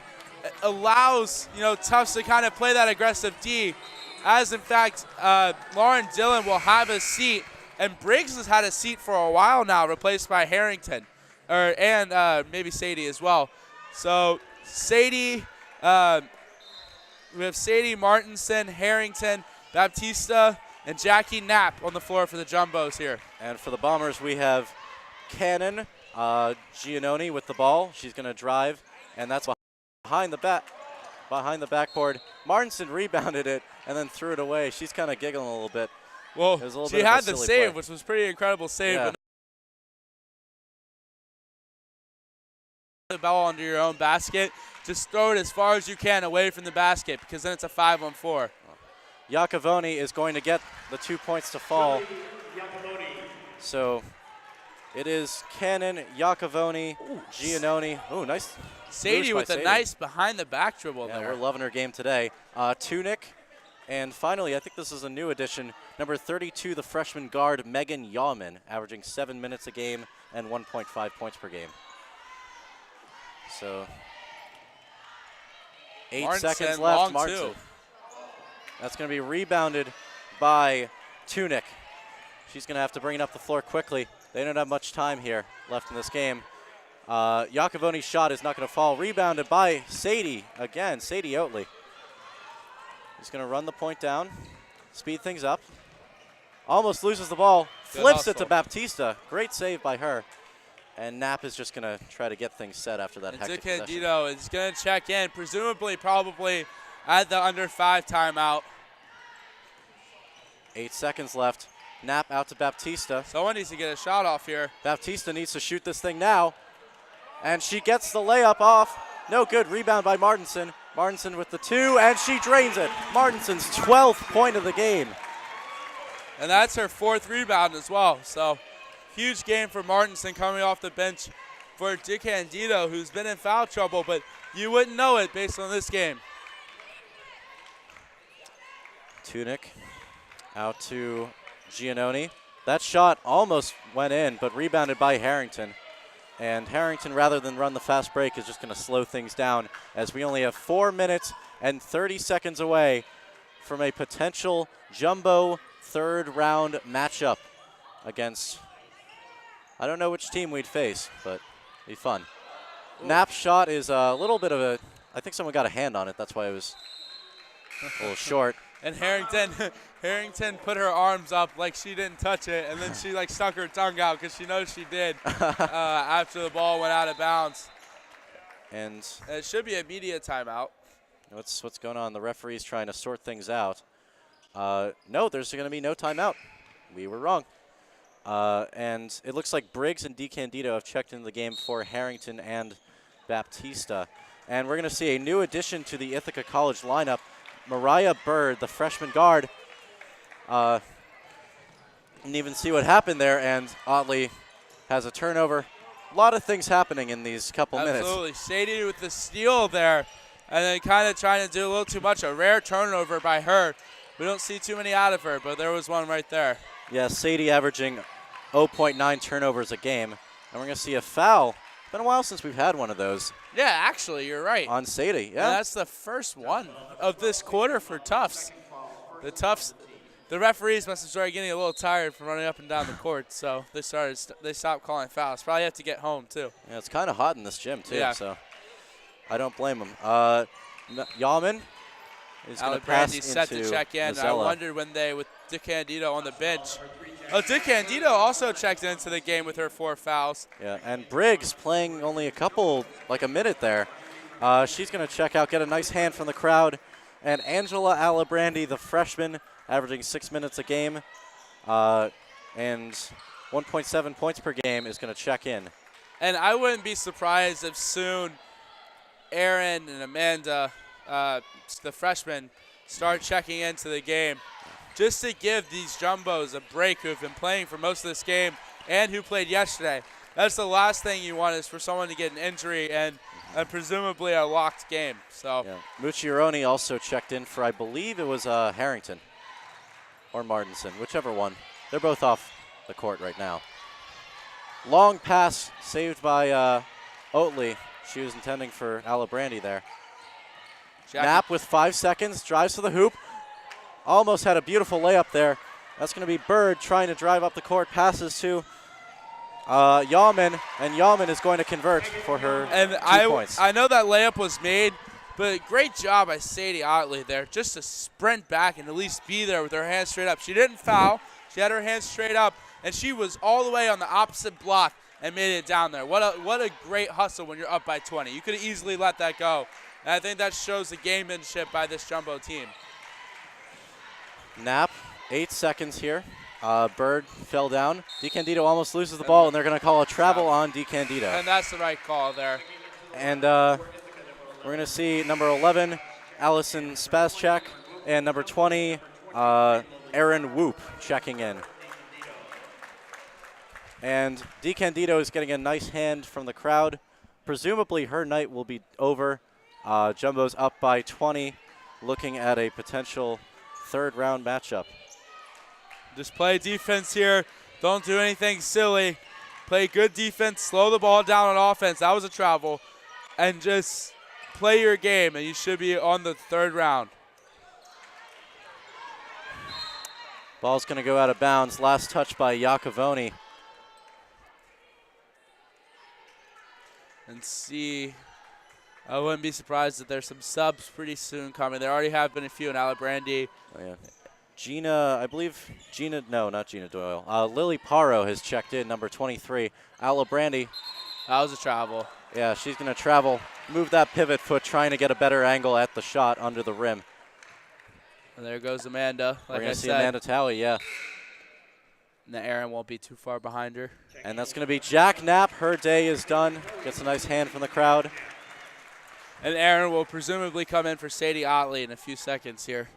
allows Tufts to kind of play that aggressive D, as in fact Lauren Dillon will have a seat. And Briggs has had a seat for a while now, replaced by Harrington, and maybe Sadie as well. So Sadie, we have Sadie, Martinson, Harrington, Baptista, and Jackie Knapp on the floor for the Jumbos here. And for the Bombers, we have Cannon Giannoni with the ball. She's going to drive, and that's behind the backboard. Martinson rebounded it and then threw it away. She's kind of giggling a little bit. Well, she had the save, which was pretty incredible save. Yeah. But the ball under your own basket, just throw it as far as you can away from the basket, because then it's a 5-on-4. Iacovoni is going to get the 2 points to fall. So it is Cannon, Iacovoni, Giannoni. Ooh, nice. Sadie with a nice behind-the-back dribble there. We're loving her game today. Tunic. And finally, I think this is a new addition, number 32, the freshman guard, Megan Yawman, averaging 7 minutes a game and 1.5 points per game. So 8 seconds left. Martinson. That's going to be rebounded by Tunic. She's going to have to bring it up the floor quickly. They don't have much time here left in this game. Iacovoni's shot is not going to fall. Rebounded by Sadie again, Sadie Oatley. He's going to run the point down, speed things up. Almost loses the ball, flips it to Baptista. Great save by her. And Knapp is just going to try to get things set after that hectic possession. Candido is going to check in, presumably probably at the under 5 timeout. 8 seconds left. Knapp out to Baptista. Someone needs to get a shot off here. Baptista needs to shoot this thing now. And she gets the layup off. No good. Rebound by Martinson. Martinson with the 2, and she drains it. Martinson's 12th point of the game. And that's her 4th rebound as well. So huge game for Martinson coming off the bench for DeCandido, who's been in foul trouble, but you wouldn't know it based on this game. Tunic out to Giannoni. That shot almost went in, but rebounded by Harrington. And Harrington, rather than run the fast break, is just going to slow things down, as we only have 4 minutes and 30 seconds away from a potential Jumbo third-round matchup against, I don't know which team we'd face, but it'd be fun. Knapp's shot is a little bit of a, I think someone got a hand on it. That's why it was a little short. And Harrington put her arms up like she didn't touch it, and then she like stuck her tongue out because she knows she did after the ball went out of bounds. And it should be a media timeout. What's going on? The referee's trying to sort things out. No, there's going to be no timeout. We were wrong. And it looks like Briggs and DeCandido have checked into the game for Harrington and Baptista. And we're going to see a new addition to the Ithaca College lineup, Mariah Bird, the freshman guard. Didn't even see what happened there, and Otley has a turnover. A lot of things happening in these couple minutes. Absolutely. Sadie with the steal there, and then kind of trying to do a little too much. A rare turnover by her. We don't see too many out of her, but there was one right there. Yeah, Sadie averaging 0.9 turnovers a game. And we're going to see a foul. It's been a while since we've had one of those. Yeah, actually, you're right. On Sadie, yeah. And that's the first one of this quarter for Tufts. The referees must have started getting a little tired from running up and down the court, so they stopped calling fouls. Probably have to get home, too. Yeah, it's kind of hot in this gym, too, yeah. So I don't blame them. Yalman is going to pass into set to check in. Mazzella. I wondered when with DeCandido on the bench. Oh, DeCandido also checked into the game with her 4 fouls. Yeah, and Briggs playing only a minute there. She's going to check out, get a nice hand from the crowd. And Angela Alibrandi, the freshman, averaging 6 minutes a game and 1.7 points per game, is going to check in. And I wouldn't be surprised if soon Aaron and Amanda, the freshmen, start checking into the game just to give these Jumbos a break who have been playing for most of this game and who played yesterday. That's the last thing you want, is for someone to get an injury and presumably a locked game. So yeah. Mucciaroni also checked in for, I believe it was Harrington or Martinson, whichever one. They're both off the court right now. Long pass saved by Oatley. She was intending for Alibrandi there. Knapp with 5 seconds, drives to the hoop. Almost had a beautiful layup there. That's going to be Bird trying to drive up the court, passes to Yalman, and Yalman is going to convert for her 2 points. I know that layup was made, but great job by Sadie Otley there, just to sprint back and at least be there with her hands straight up. She didn't foul. She had her hands straight up, and she was all the way on the opposite block and made it down there. What a great hustle when you're up by 20. You could have easily let that go, and I think that shows the gamemanship by this Jumbo team. Knapp, 8 seconds here. Bird fell down. DeCandido almost loses the ball, and they're going to call a travel on DeCandido. And that's the right call there. And we're going to see number 11, Allison Spazchak, and number 20, Erin Whoop checking in. And DeCandido is getting a nice hand from the crowd. Presumably her night will be over. Jumbo's up by 20, looking at a potential third-round matchup. Just play defense here. Don't do anything silly. Play good defense. Slow the ball down on offense. That was a travel. And just play your game, and you should be on the third round. Ball's going to go out of bounds. Last touch by Iacovoni. And see, I wouldn't be surprised if there's some subs pretty soon coming. There already have been a few in Alibrandi. Oh, yeah. Not Gina Doyle. Lily Paro has checked in, number 23. Alibrandi. That was a travel. Yeah, she's going to travel, move that pivot foot, trying to get a better angle at the shot under the rim. And there goes Amanda. We're going to see Amanda Towie, yeah. And Aaron won't be too far behind her. And that's going to be Jack Knapp. Her day is done. Gets a nice hand from the crowd. And Aaron will presumably come in for Sadie Otley in a few seconds here.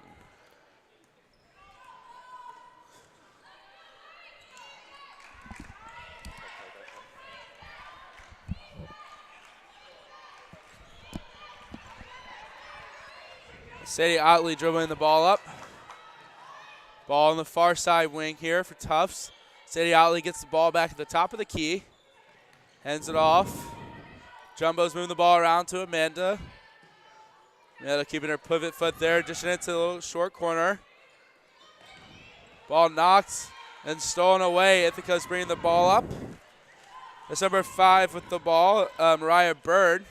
Sadie Otley dribbling the ball up. Ball on the far side wing here for Tufts. Sadie Otley gets the ball back at the top of the key. Hands it off. Jumbo's moving the ball around to Amanda. Amanda keeping her pivot foot there, dishing it to the little short corner. Ball knocked and stolen away. Ithaca's bringing the ball up. That's number 5 with the ball, Mariah Bird.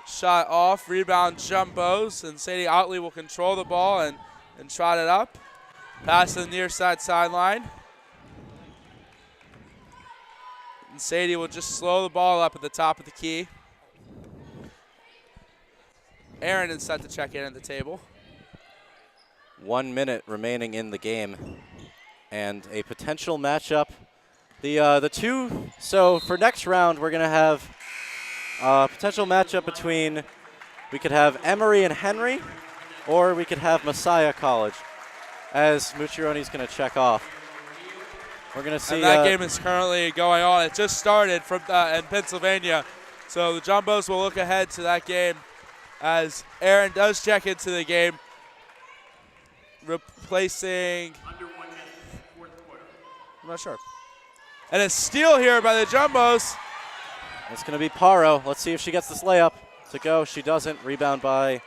Shot off, rebound Jumbos, and Sadie Otley will control the ball and trot it up. Pass to the near side sideline. And Sadie will just slow the ball up at the top of the key. Aaron is set to check in at the table. 1 minute remaining in the game, and a potential matchup. So for next round, we're going to have a potential matchup between, we could have Emory and Henry, or we could have Messiah College, as Mucciaroni's going to check off. We're going to see. And that game is currently going on. It just started from in Pennsylvania. So the Jumbos will look ahead to that game as Aaron does check into the game, replacing. Under 1 minute, fourth quarter. I'm not sure. And a steal here by the Jumbos. It's going to be Paro. Let's see if she gets this layup to go. She doesn't. Rebound by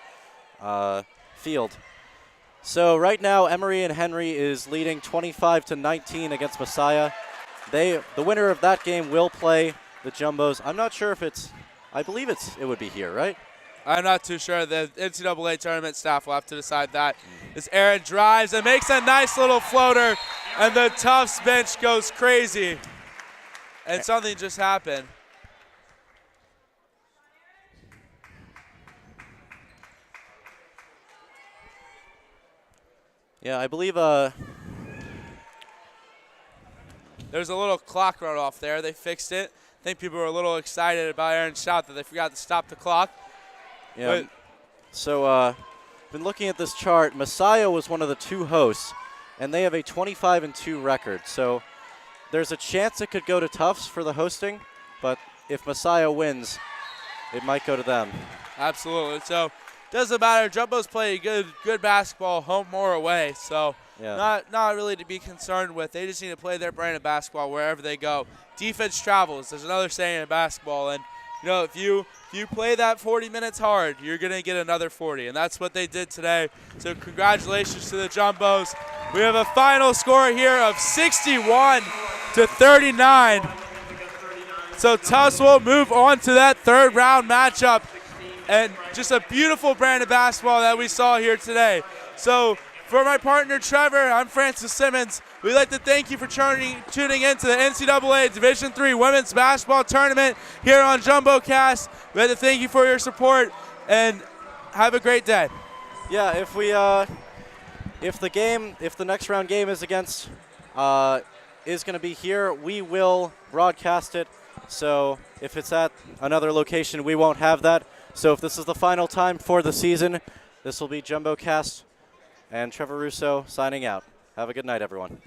Field. So right now, Emory and Henry is leading 25-19 against Messiah. The winner of that game will play the Jumbos. I'm not sure if I believe it would be here, right? I'm not too sure. The NCAA tournament staff will have to decide that. As Aaron drives and makes a nice little floater, and the Tufts bench goes crazy. And something just happened. Yeah, I believe there's a little clock run off there. They fixed it. I think people were a little excited about Aaron's shot that they forgot to stop the clock. Yeah. So, been looking at this chart. Messiah was one of the 2 hosts, and they have a 25-2 record. So, there's a chance it could go to Tufts for the hosting, but if Messiah wins, it might go to them. Absolutely. So, doesn't matter. Jumbos play good basketball, home or away. So, yeah. not really to be concerned with. They just need to play their brand of basketball wherever they go. Defense travels. There's another saying in basketball, and you know, if you play that 40 minutes hard, you're going to get another 40, and that's what they did today. So congratulations to the Jumbos. We have a final score here of 61-39. So Tufts will move on to that third round matchup, and just a beautiful brand of basketball that we saw here today. So for my partner Trevor, I'm Francis Simmons. We'd like to thank you for tuning in to the NCAA Division III Women's Basketball Tournament here on JumboCast. We'd like to thank you for your support, and have a great day. Yeah, if the next round game is against is going to be here, we will broadcast it. So if it's at another location, we won't have that. So if this is the final time for the season, this will be JumboCast and Trevor Russo signing out. Have a good night, everyone.